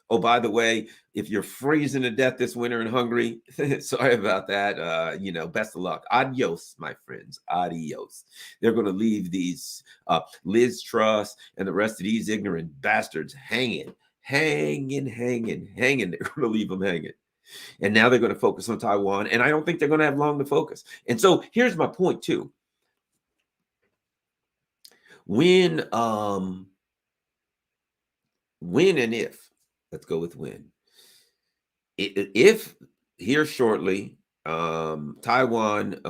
Oh, by the way, if you're freezing to death this winter in Hungary, sorry about that. Best of luck. Adios, my friends. Adios. They're going to leave these Liz Truss and the rest of these ignorant bastards hanging. They're going to leave them hanging. And now they're going to focus on Taiwan. And I don't think they're going to have long to focus. And so here's my point, too. When and if, let's go with when. If here shortly, Taiwan,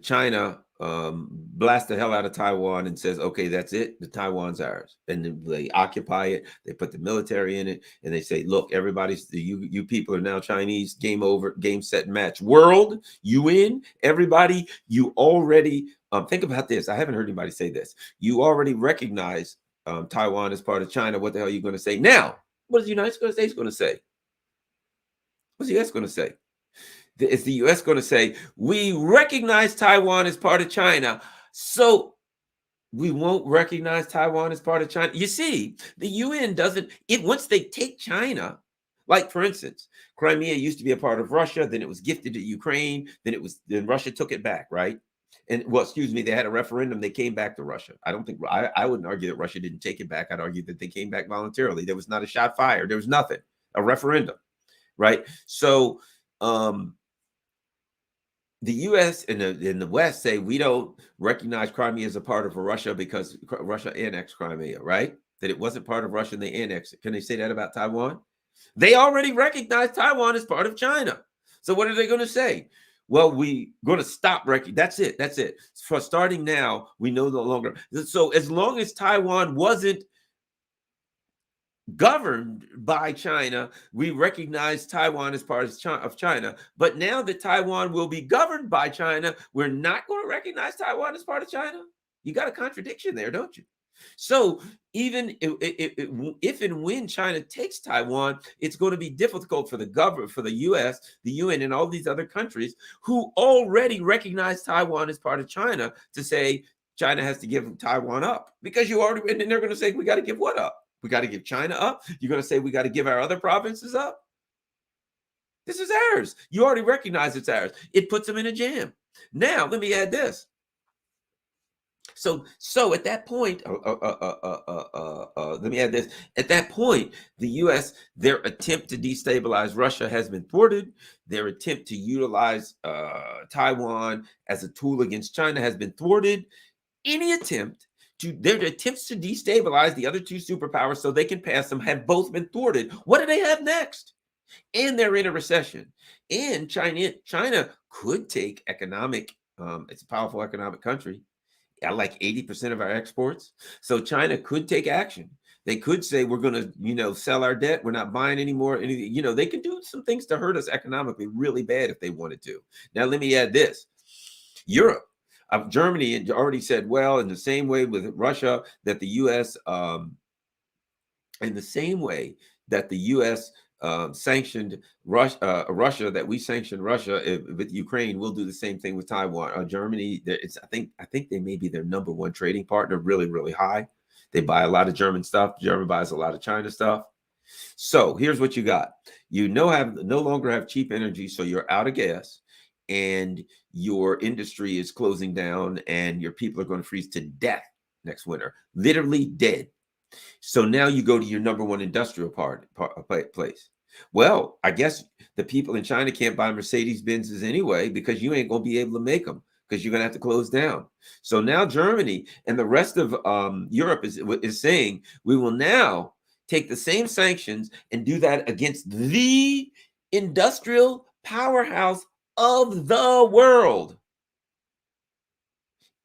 China blasts the hell out of Taiwan and says, okay, that's it. The Taiwan's ours. And they occupy it. They put the military in it. And they say, look, you people are now Chinese. Game over. Game, set, match. World, UN, everybody, you already, think about this. I haven't heard anybody say this. You already recognize Taiwan as part of China. What the hell are you going to say? Now, what is the United States going to say? What's the U.S. going to say? Is the U.S. going to say, we recognize Taiwan as part of China, so we won't recognize Taiwan as part of China? You see, the UN doesn't, once they take China, like for instance, Crimea used to be a part of Russia, then it was gifted to Ukraine, then Russia took it back, right? And they had a referendum, they came back to Russia. I wouldn't argue that Russia didn't take it back. I'd argue that they came back voluntarily. There was not a shot fired. There was nothing, a referendum. Right. So the U.S. and the West say we don't recognize Crimea as a part of Russia because Russia annexed Crimea. Right. that it wasn't part of Russia and they annexed it. Can they say that about Taiwan? They already recognize Taiwan as part of China. So what are they going to say? Well, we going to stop recognizing. That's it. That's it. For starting now, we no longer. So as long as Taiwan wasn't governed by China, we recognize Taiwan as part of China. But now that Taiwan will be governed by China, we're not going to recognize Taiwan as part of China. You got a contradiction there, don't you? So even if and when China takes Taiwan, it's going to be difficult for the government, for the U.S., the UN, and all these other countries who already recognize Taiwan as part of China to say China has to give Taiwan up, because you already, and then they're going to say we got to give what up? We got to give China up. You're going to say we got to give our other provinces up. This is ours. You already recognize it's ours. It puts them in a jam. Now let me add this. So at that point, let me add this. At that point, the U.S., their attempt to destabilize Russia has been thwarted. Their attempt to utilize Taiwan as a tool against China has been thwarted. Their attempts to destabilize the other two superpowers so they can pass them have both been thwarted. What do they have next? And they're in a recession. And China could take economic. It's a powerful economic country. Like 80% of our exports. So China could take action. They could say we're going to, sell our debt. We're not buying anymore. They can do some things to hurt us economically really bad if they wanted to. Now, let me add this. Europe, Germany had already said, well, in the same way with Russia, that the U.S., in the same way that the U.S. Sanctioned Russia, that we sanctioned Russia with Ukraine, we'll do the same thing with Taiwan. Germany, I think they may be their number one trading partner, really, really high. They buy a lot of German stuff. Germany buys a lot of China stuff. So here's what you got. You no longer have cheap energy, so you're out of gas, and your industry is closing down, and your people are going to freeze to death next winter, literally dead. So now you go to your number one industrial place. Well, I guess the people in China can't buy Mercedes Benzes anyway, because you ain't going to be able to make them, because you're going to have to close down. So now Germany and the rest of Europe is saying we will now take the same sanctions and do that against the industrial powerhouse of the world.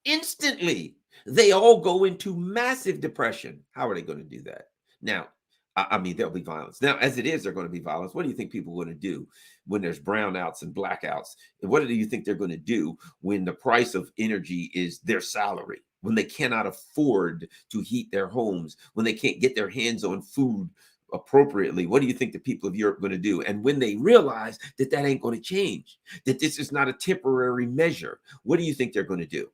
Instantly, they all go into massive depression. How are they going to do that? Now, I mean, there'll be violence. Now, as it is, there's going to be violence. What do you think people are going to do when there's brownouts and blackouts? And what do you think they're going to do when the price of energy is their salary, when they cannot afford to heat their homes, when they can't get their hands on food appropriately? What do you think the people of Europe are going to do? And when they realize that ain't going to change, that this is not a temporary measure, what do you think they're going to do?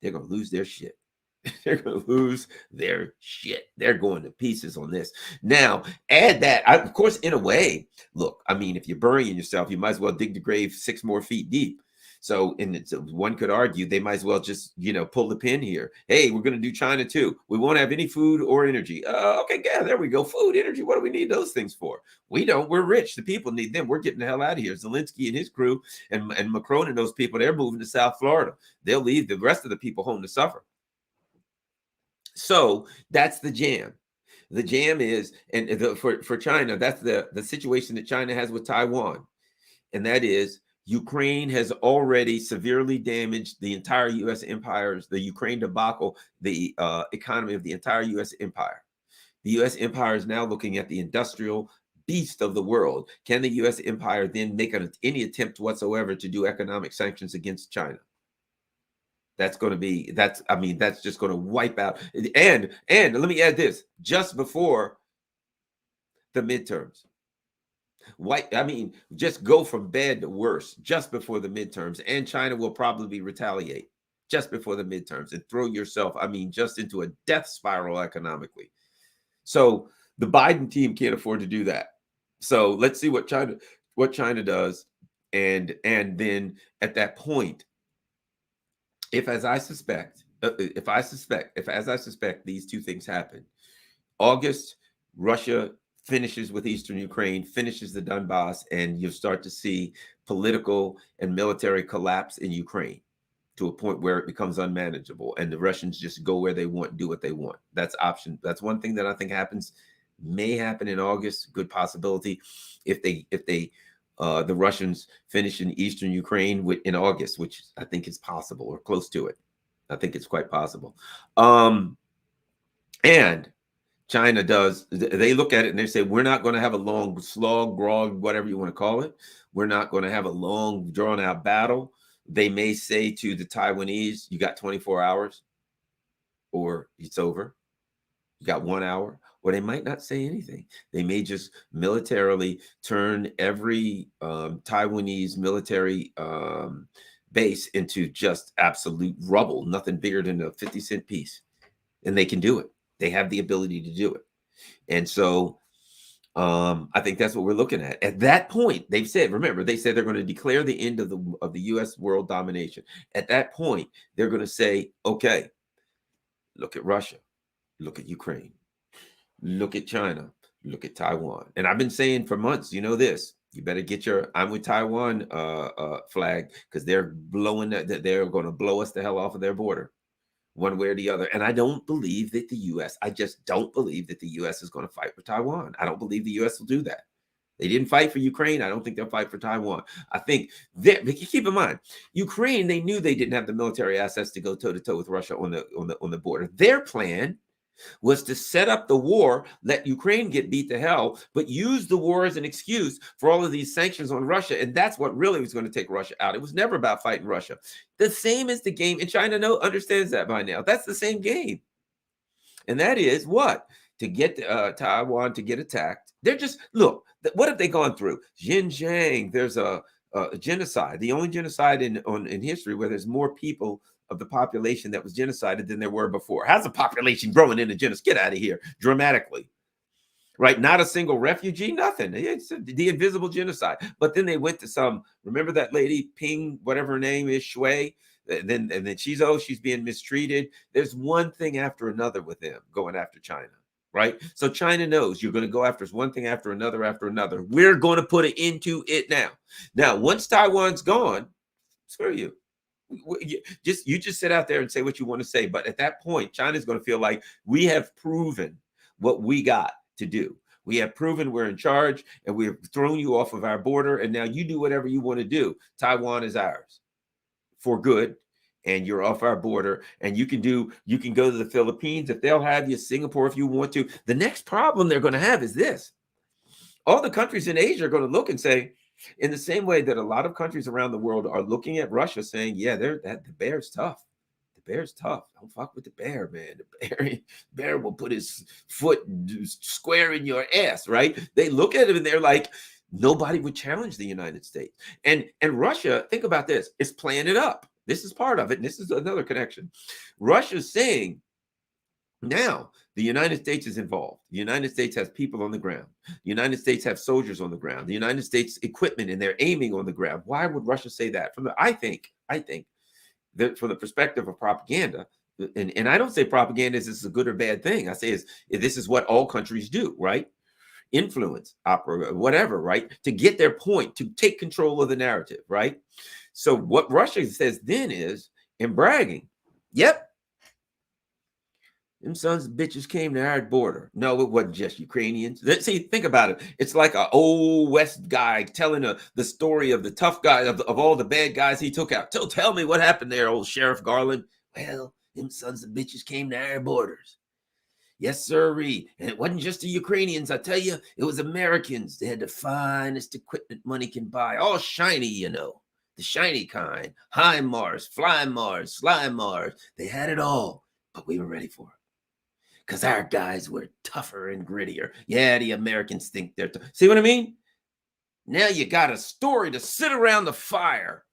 They're going to lose their shit. They're going to lose their shit. They're going to pieces on this. Now, add that, of course, in a way, look, I mean, if you're burying yourself, you might as well dig the grave 6 more feet deep. So one could argue they might as well just, pull the pin here. Hey, we're going to do China too. We won't have any food or energy. Okay, yeah, there we go. Food, energy. What do we need those things for? We don't. We're rich. The people need them. We're getting the hell out of here. Zelensky and his crew and Macron and those people, they're moving to South Florida. They'll leave the rest of the people home to suffer. So that's the jam. The jam is, for China, that's the situation that China has with Taiwan. And that is, Ukraine has already severely damaged the entire U.S. empire. The Ukraine debacle, the economy of the entire U.S. empire. The U.S. empire is now looking at the industrial beast of the world. Can the U.S. empire then make any attempt whatsoever to do economic sanctions against China? That's just going to wipe out. And let me add this, just before the midterms. Just go from bad to worse just before the midterms, and China will probably retaliate just before the midterms and throw yourself, just into a death spiral economically. So the Biden team can't afford to do that. So let's see what China does, and then at that point, as I suspect, these two things happen. August, Russia finishes with Eastern Ukraine, finishes the Donbass, and you'll start to see political and military collapse in Ukraine. to a point where it becomes unmanageable and the Russians just go where they want, do what they want. That's option. That's one thing that I think may happen in August. Good possibility if the Russians finish in eastern Ukraine in August, which I think is possible or close to it. I think it's quite possible. And China they look at it and they say, we're not going to have a long slog, grog, whatever you want to call it. We're not going to have a long, drawn out battle. They may say to the Taiwanese, you got 24 hours or it's over. You got 1 hour, or they might not say anything. They may just militarily turn every Taiwanese military base into just absolute rubble, nothing bigger than a 50-cent piece. And they can do it. They have the ability to do it. And so I think that's what we're looking at. At that point, they've said, remember, they said they're going to declare the end of the U.S. world domination. At that point, they're going to say, okay, look at Russia. Look at Ukraine. Look at China. Look at Taiwan. And I've been saying for months, you know this, you better get your I'm with Taiwan flag, because they're blowing that they're going to blow us the hell off of their border one way or the other. And I don't believe that I just don't believe that the U.S. is going to fight for Taiwan. I don't believe the U.S. will do that. They didn't fight for Ukraine. I don't think they'll fight for Taiwan. I think keep in mind, Ukraine, they knew they didn't have the military assets to go toe to toe with Russia on the border. Their plan was to set up the war, let Ukraine get beat to hell, but use the war as an excuse for all of these sanctions on Russia. And that's what really was going to take Russia out. It was never about fighting Russia. The same as the game, and China understands that by now. That's the same game. And that is what? To get Taiwan to get attacked. They're just, look, what have they gone through? Xinjiang, there's a genocide, the only genocide in history where there's more people of the population that was genocided than there were before. How's the population growing in the genocide? Get out of here, dramatically. Right? Not a single refugee, nothing. It's the invisible genocide. But then they went to remember that lady, Ping, whatever her name is, Shui? And then she's being mistreated. There's one thing after another with them going after China. Right? So China knows you're going to go after us one thing after another after another. We're going to put it into it now. Now, once Taiwan's gone, screw you. You just sit out there and say what you want to say. But at that point, China's going to feel like we have proven what we got to do. We have proven we're in charge, and we've thrown you off of our border. And now you do whatever you want to do. Taiwan is ours for good. And you're off our border, and you can go to the Philippines if they'll have you, Singapore if you want to. The next problem they're going to have is this. All the countries in Asia are going to look and say, in the same way that a lot of countries around the world are looking at Russia saying, yeah, the bear's tough. The bear's tough. Don't fuck with the bear, man. The bear will put his foot square in your ass, right? They look at it and they're like, nobody would challenge the United States. And Russia, think about this, is playing it up. This is part of it. And this is another connection. Russia's saying, now the United States is involved. The United States has people on the ground. The United States have soldiers on the ground. The United States equipment, and they're aiming on the ground. Why would Russia say that? I think that from the perspective of propaganda, and I don't say propaganda is a good or bad thing. I say this is what all countries do, right? Influence, opera, whatever, right? To get their point, to take control of the narrative, right? So what Russia says then is, in bragging, yep, them sons of bitches came to our border. No, it wasn't just Ukrainians. See, think about it. It's like an old West guy telling the story of the tough guy, of all the bad guys he took out. Tell me what happened there, old Sheriff Garland. Well, them sons of bitches came to our borders. Yes, sirree. And it wasn't just the Ukrainians. I tell you, it was Americans. They had the finest equipment money can buy. All shiny, you know. The shiny kind. High Mars, fly Mars, slime Mars. They had it all. But we were ready for it. Because our guys were tougher and grittier. Yeah, the Americans think they're tough. See what I mean? Now you got a story to sit around the fire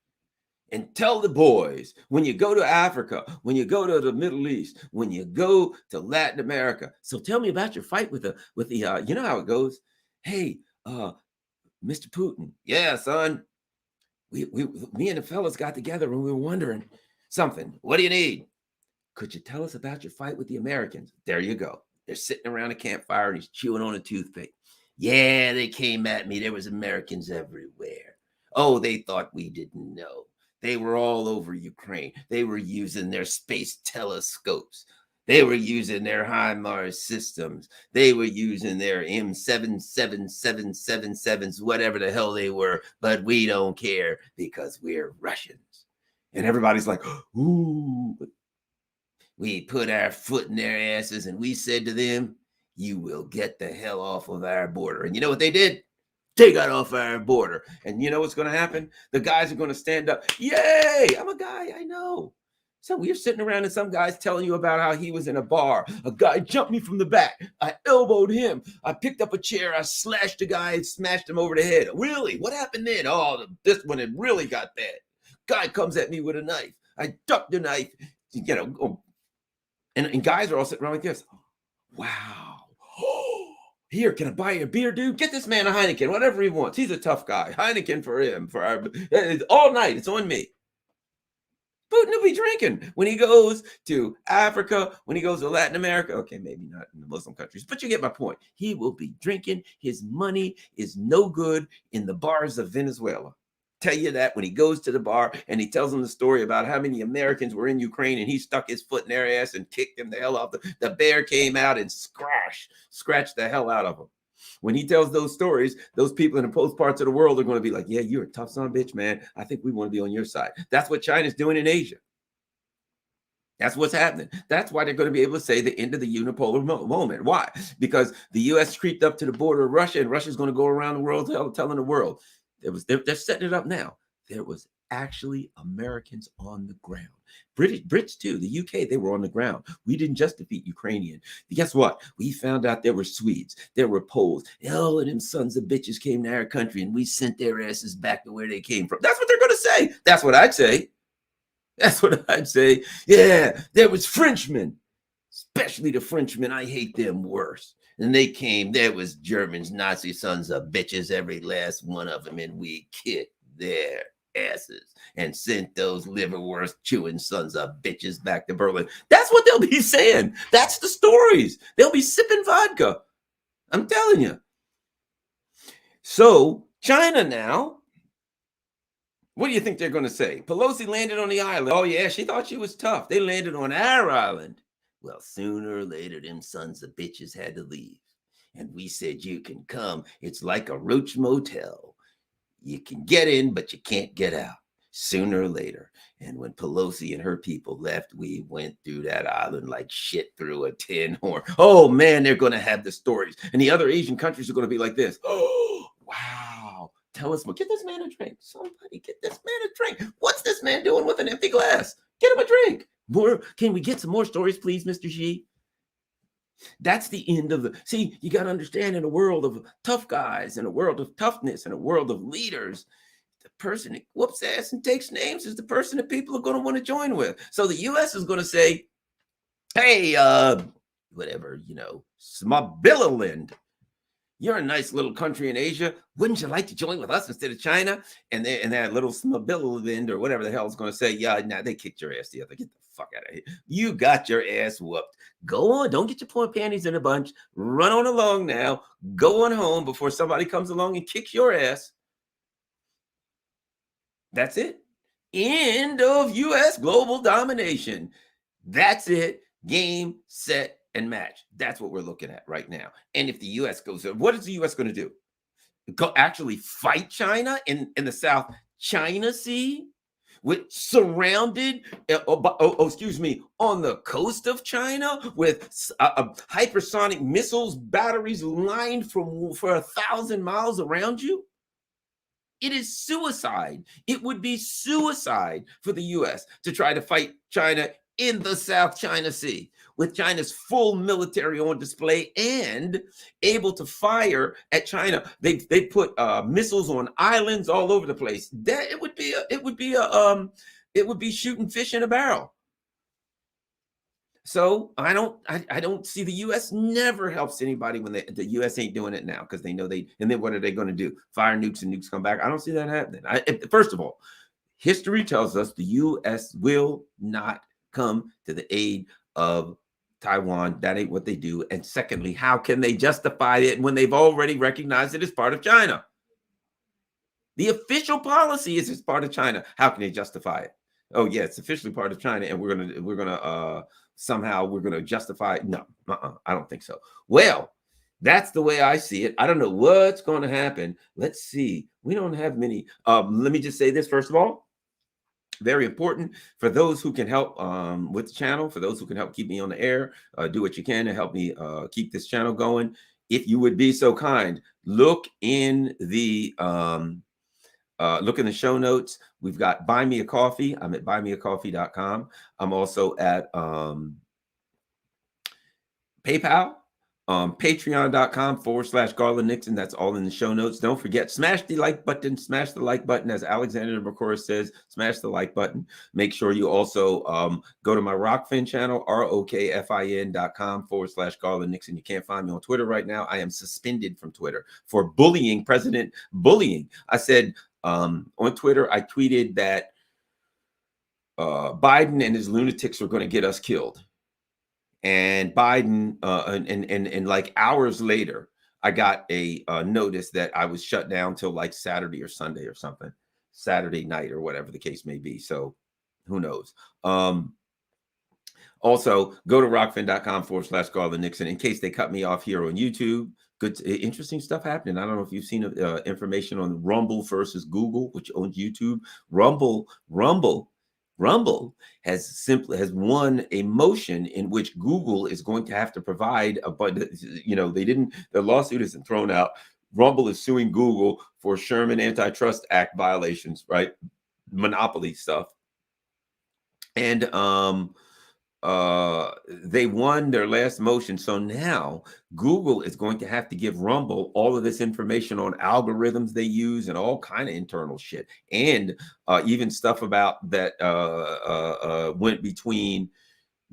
and tell the boys when you go to Africa, when you go to the Middle East, when you go to Latin America. So tell me about your fight with the you know how it goes. Hey, Mr. Putin. Yeah, son. Me and the fellas got together and we were wondering something. What do you need? Could you tell us about your fight with the Americans? There you go. They're sitting around a campfire and he's chewing on a toothpick. Yeah, they came at me. There was Americans everywhere. Oh, they thought we didn't know. They were all over Ukraine. They were using their space telescopes. They were using their HIMARS systems. They were using their M77777s, whatever the hell they were. But we don't care because we're Russians. And everybody's like, ooh. We put our foot in their asses and we said to them, you will get the hell off of our border. And you know what they did? They got off our border. And you know what's going to happen? The guys are going to stand up. Yay! I'm a guy, I know. So we're sitting around and some guy's telling you about how he was in a bar. A guy jumped me from the back. I elbowed him. I picked up a chair. I slashed a guy and smashed him over the head. Really? What happened then? Oh, this one it really got bad. Guy comes at me with a knife. I ducked the knife. You know, and guys are all sitting around like this. Wow. Here, can I buy you a beer, dude? Get this man a Heineken, whatever he wants. He's a tough guy. Heineken for him, for our all night. It's on me. Putin will be drinking when he goes to Africa, when he goes to Latin America. Okay, maybe not in the Muslim countries, but you get my point. He will be drinking. His money is no good in the bars of Venezuela. Tell you that when he goes to the bar and he tells them the story about how many Americans were in Ukraine and he stuck his foot in their ass and kicked them the hell off. The bear came out and scratched the hell out of him. When he tells those stories, those people in the post parts of the world are going to be like, yeah, you're a tough son of a bitch, man. I think we want to be on your side. That's what China's doing in Asia. That's what's happening. That's why they're going to be able to say the end of the unipolar moment. Why? Because the U.S. creeped up to the border of Russia, and Russia's going to go around the world telling the world. They're setting it up now. There was actually Americans on the ground. Brits too. The UK, they were on the ground. We didn't just defeat Ukrainian. Guess what? We found out there were Swedes, there were Poles. All of them sons of bitches came to our country, and we sent their asses back to where they came from. That's what they're going to say. That's what I'd say. That's what I'd say. Yeah, there was Frenchmen, especially the Frenchmen. I hate them worse. And they came, there was Germans, Nazi sons of bitches, every last one of them, and we kicked their asses and sent those liverwurst chewing sons of bitches back to Berlin. That's what they'll be saying. That's the stories. They'll be sipping vodka. I'm telling you. So China now, what do you think they're going to say? Pelosi landed on the island. Oh yeah, she thought she was tough. They landed on our island. Well, sooner or later, them sons of bitches had to leave. And we said, you can come. It's like a roach motel. You can get in, but you can't get out sooner or later. And when Pelosi and her people left, we went through that island like shit through a tin horn. Oh, man, they're going to have the stories. And the other Asian countries are going to be like this. Oh, wow. Tell us more. Get this man a drink. Somebody get this man a drink. What's this man doing with an empty glass? Get him a drink. More. Can we get some more stories, please, Mr. Xi? That's the end of the. See, you got to understand, in a world of tough guys, in a world of toughness, in a world of leaders, the person that whoops ass and takes names is the person that people are going to want to join with. So the U.S. is going to say, hey, whatever, Smabilaland. You're a nice little country in Asia. Wouldn't you like to join with us instead of China? And that little Smabilaland or whatever the hell is going to say, yeah, nah, they kicked your ass the other. Get the fuck out of here. You got your ass whooped. Go on. Don't get your poor panties in a bunch. Run on along now. Go on home before somebody comes along and kicks your ass. That's it. End of U.S. global domination. That's it. Game, set, and match. That's what we're looking at right now. And if the U.S. goes, what is the U.S. going to do? Go actually fight China in the South China Sea, with surrounded, on the coast of China with hypersonic missiles batteries lined for 1,000 miles around you? It is suicide. It would be suicide for the U.S. to try to fight China in the South China Sea, with China's full military on display and able to fire at China. They put missiles on islands all over the place. That it would be shooting fish in a barrel. So I don't see the U.S. never helps anybody when the U.S. ain't doing it now, because they know and then what are they going to do? Fire nukes and nukes come back? I don't see that happening. First of all, history tells us the U.S. will not come to the aid of Taiwan. That ain't what they do. And secondly, how can they justify it when they've already recognized it as part of China? The official policy is it's part of China. How can they justify it? Oh yeah, it's officially part of China, and we're gonna somehow we're gonna justify it. No, I don't think so. Well, that's the way I see it. I don't know what's going to happen. Let's see. We don't have many. Let me just say this first of all. Very important for those who can help with the channel, for those who can help keep me on the air, do what you can to help me keep this channel going. If you would be so kind, look in the show notes. We've got Buy Me a Coffee. I'm at buymeacoffee.com. I'm also at PayPal, patreon.com/Garland Nixon. That's all in the show notes. Don't forget, smash the like button, as Alexander McCoy says, smash the like button. Make sure you also go to my Rockfin channel, rokfin.com/Garland Nixon. You can't find me on Twitter right now. I am suspended from Twitter for bullying, bullying. I said on Twitter, I tweeted that Biden and his lunatics were going to get us killed. And Biden, and like hours later, I got a notice that I was shut down till like Saturday or Sunday or something, Saturday night or whatever the case may be. So who knows? Also, go to rockfin.com/Garland Nixon in case they cut me off here on YouTube. Good, interesting stuff happening. I don't know if you've seen information on Rumble versus Google, which owns YouTube. Rumble has won a motion in which Google is going to have to provide the lawsuit isn't thrown out. Rumble is suing Google for Sherman Antitrust Act violations, right? Monopoly stuff. And they won their last motion. So now Google is going to have to give Rumble all of this information on algorithms they use and all kind of internal shit. And even stuff about that went between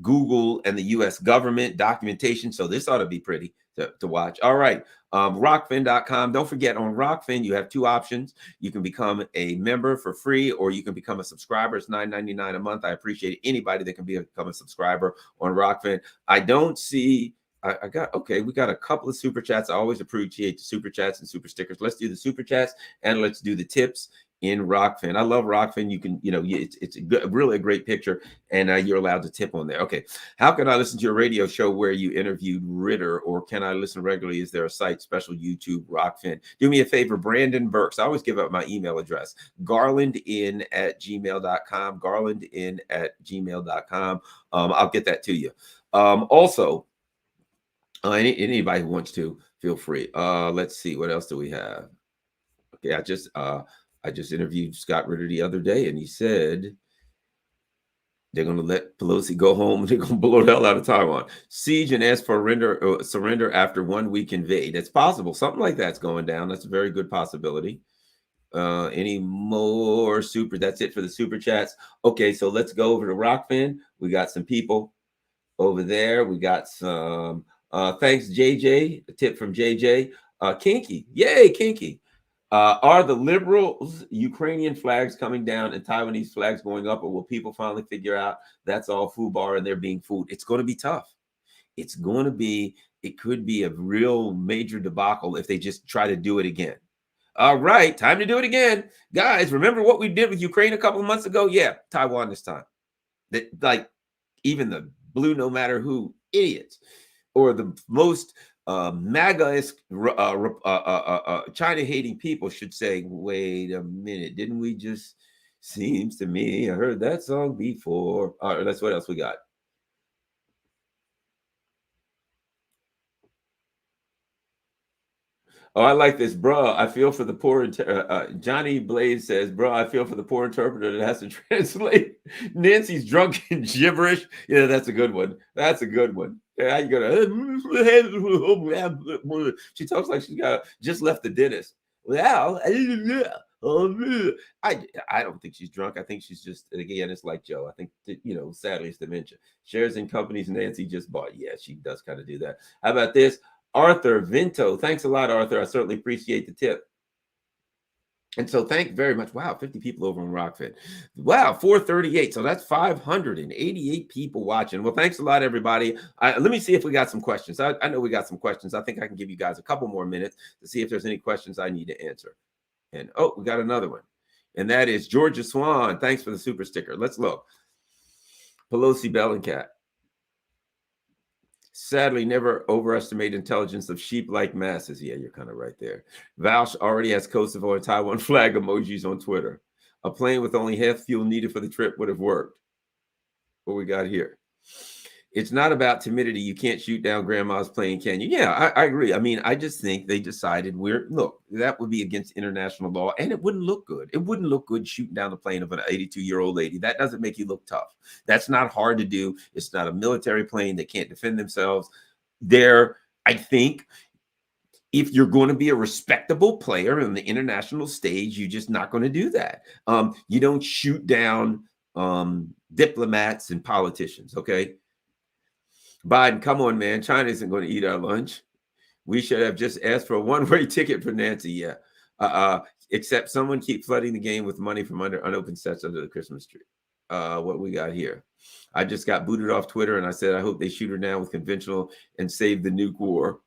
Google and the US government documentation. So this ought to be pretty to watch. All right. Rockfin.com. Don't forget, on Rockfin, you have two options. You can become a member for free, or you can become a subscriber. It's $9.99 a month. I appreciate anybody that can become a subscriber on Rockfin. I don't see. We got a couple of super chats. I always appreciate the super chats and super stickers. Let's do the super chats and let's do the tips in Rockfin. I love Rockfin. You can, it's really a great picture, and you're allowed to tip on there. Okay. How can I listen to your radio show where you interviewed Ritter, or can I listen regularly? Is there a site, special YouTube, Rockfin? Do me a favor, Brandon Burks. I always give up my email address, garlandin@gmail.com, garlandin@gmail.com. I'll get that to you. Also, anybody who wants to, feel free. Let's see, what else do we have? Okay, I just interviewed Scott Ritter the other day, and he said they're going to let Pelosi go home. They're going to blow the hell out of Taiwan. Siege and ask for surrender after 1 week invade. It's possible. Something like that's going down. That's a very good possibility. Any more super? That's it for the super chats. Okay, so let's go over to Rockfin. We got some people over there. We got some. Thanks, JJ. A tip from JJ. Kinky. Yay, Kinky. Are the liberals Ukrainian flags coming down and Taiwanese flags going up, or will people finally figure out that's all foobar and they're being fooled? It's going to be tough. It could be a real major debacle if they just try to do it again. All right, time to do it again. Guys, remember what we did with Ukraine a couple of months ago? Yeah, Taiwan this time. Like even the blue no matter who idiots, or the most MAGA-esque China-hating people should say, wait a minute, didn't we just, seems to me, I heard that song before. All right, that's what else we got. Oh, I like this, bro. I feel for the poor. Johnny Blaze says, bro, I feel for the poor interpreter that has to translate Nancy's drunken gibberish. Yeah, that's a good one. That's a good one. Yeah, you gotta. She talks like she just left the dentist. Well, I don't think she's drunk. I think she's just, again, it's like Joe. I think sadly it's dementia. Shares in companies Nancy just bought. Yeah, she does kind of do that. How about this? Arthur Vinto. Thanks a lot, Arthur. I certainly appreciate the tip. And so thank you very much. Wow, 50 people over on Rockfin. Wow, 438. So that's 588 people watching. Well, thanks a lot, everybody. Let me see if we got some questions. I know we got some questions. I think I can give you guys a couple more minutes to see if there's any questions I need to answer. And oh, we got another one. And that is Georgia Swan. Thanks for the super sticker. Let's look. Pelosi Bellingcat. Sadly, never overestimate intelligence of sheep-like masses. Yeah, you're kind of right there. Valsh already has Kosovo and Taiwan flag emojis on Twitter. A plane with only half fuel needed for the trip would have worked. What we got here? It's not about timidity. You can't shoot down grandma's plane, can you? Yeah, I agree. I mean, I just think they decided look, that would be against international law and it wouldn't look good. It wouldn't look good shooting down the plane of an 82-year-old lady. That doesn't make you look tough. That's not hard to do. It's not a military plane. They can't defend themselves. I think if you're going to be a respectable player on the international stage, you're just not going to do that. You don't shoot down diplomats and politicians, okay? Biden, come on, man. China isn't going to eat our lunch. We should have just asked for a one-way ticket for Nancy. Yeah. Except someone keep flooding the game with money from unopened sets under the Christmas tree. What we got here? I just got booted off Twitter and I said, I hope they shoot her down with conventional and save the nuke war.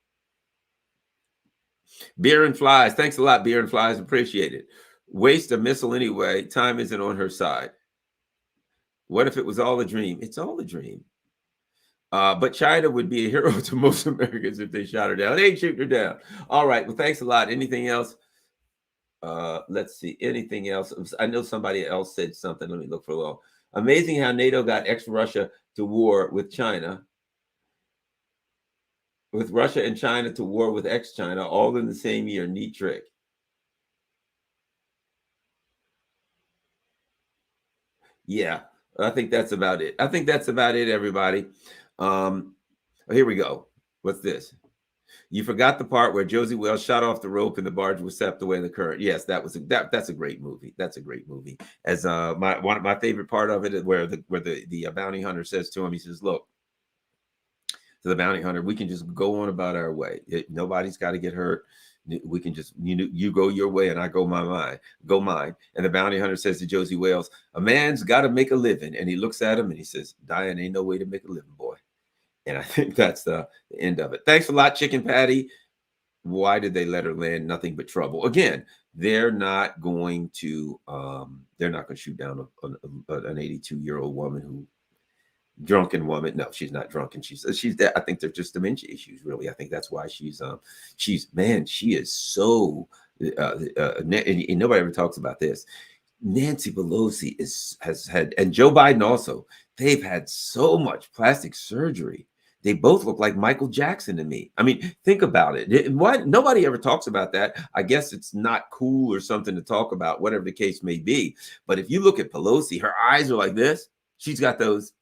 Beer and Flies. Thanks a lot, Beer and Flies. Appreciate it. Waste a missile anyway. Time isn't on her side. What if it was all a dream? It's all a dream. But China would be a hero to most Americans if they shot her down. They ain't shooting her down. All right. Well, thanks a lot. Anything else? Let's see. Anything else? I know somebody else said something. Let me look for a little. Amazing how NATO got ex-Russia to war with China. With Russia and China to war with ex-China, all in the same year. Neat trick. Yeah, I think that's about it. Everybody. Here we go. What's this? You forgot the part where Josie Wells shot off the rope and the barge was swept away in the current. Yes, that's a great movie. That's a great movie. As one of my favorite part of it is where the bounty hunter says to him, he says, "Look, to the bounty hunter, we can just go on about our way. Nobody's got to get hurt. We can just you go your way and I go mine. And the bounty hunter says to Josie Wales, a man's got to make a living. And he looks at him and he says, Diane, ain't no way to make a living, boy. And I think that's the end of it. Thanks a lot, Chicken Patty. Why did they let her land? Nothing but trouble. Again, they're not going to shoot down an 82-year-old woman who drunken woman. No, she's not drunken. She's I think they're just dementia issues, really. I think that's why she is so and nobody ever talks about this. Nancy Pelosi has had, and Joe Biden also, they've had so much plastic surgery. They both look like Michael Jackson to me. I mean, think about it. Why nobody ever talks about that? I guess it's not cool or something to talk about, whatever the case may be. But if you look at Pelosi, her eyes are like this. She's got those,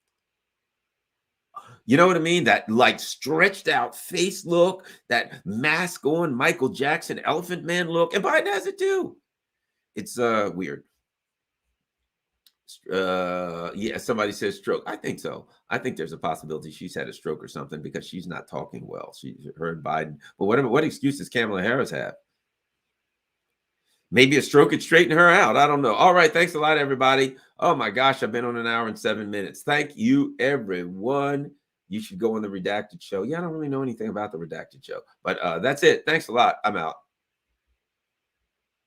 you know what I mean? That like stretched out face look, that mask on Michael Jackson elephant man look. And Biden has it too. It's weird. Yeah, somebody says stroke. I think so. I think there's a possibility she's had a stroke or something because she's not talking well. She's heard Biden. But what excuse does Kamala Harris have? Maybe a stroke could straighten her out. I don't know. All right. Thanks a lot, everybody. Oh my gosh, I've been on 1 hour and 7 minutes. Thank you, everyone. You should go on the Redacted Show. Yeah, I don't really know anything about the Redacted Show, but that's it. Thanks a lot. I'm out.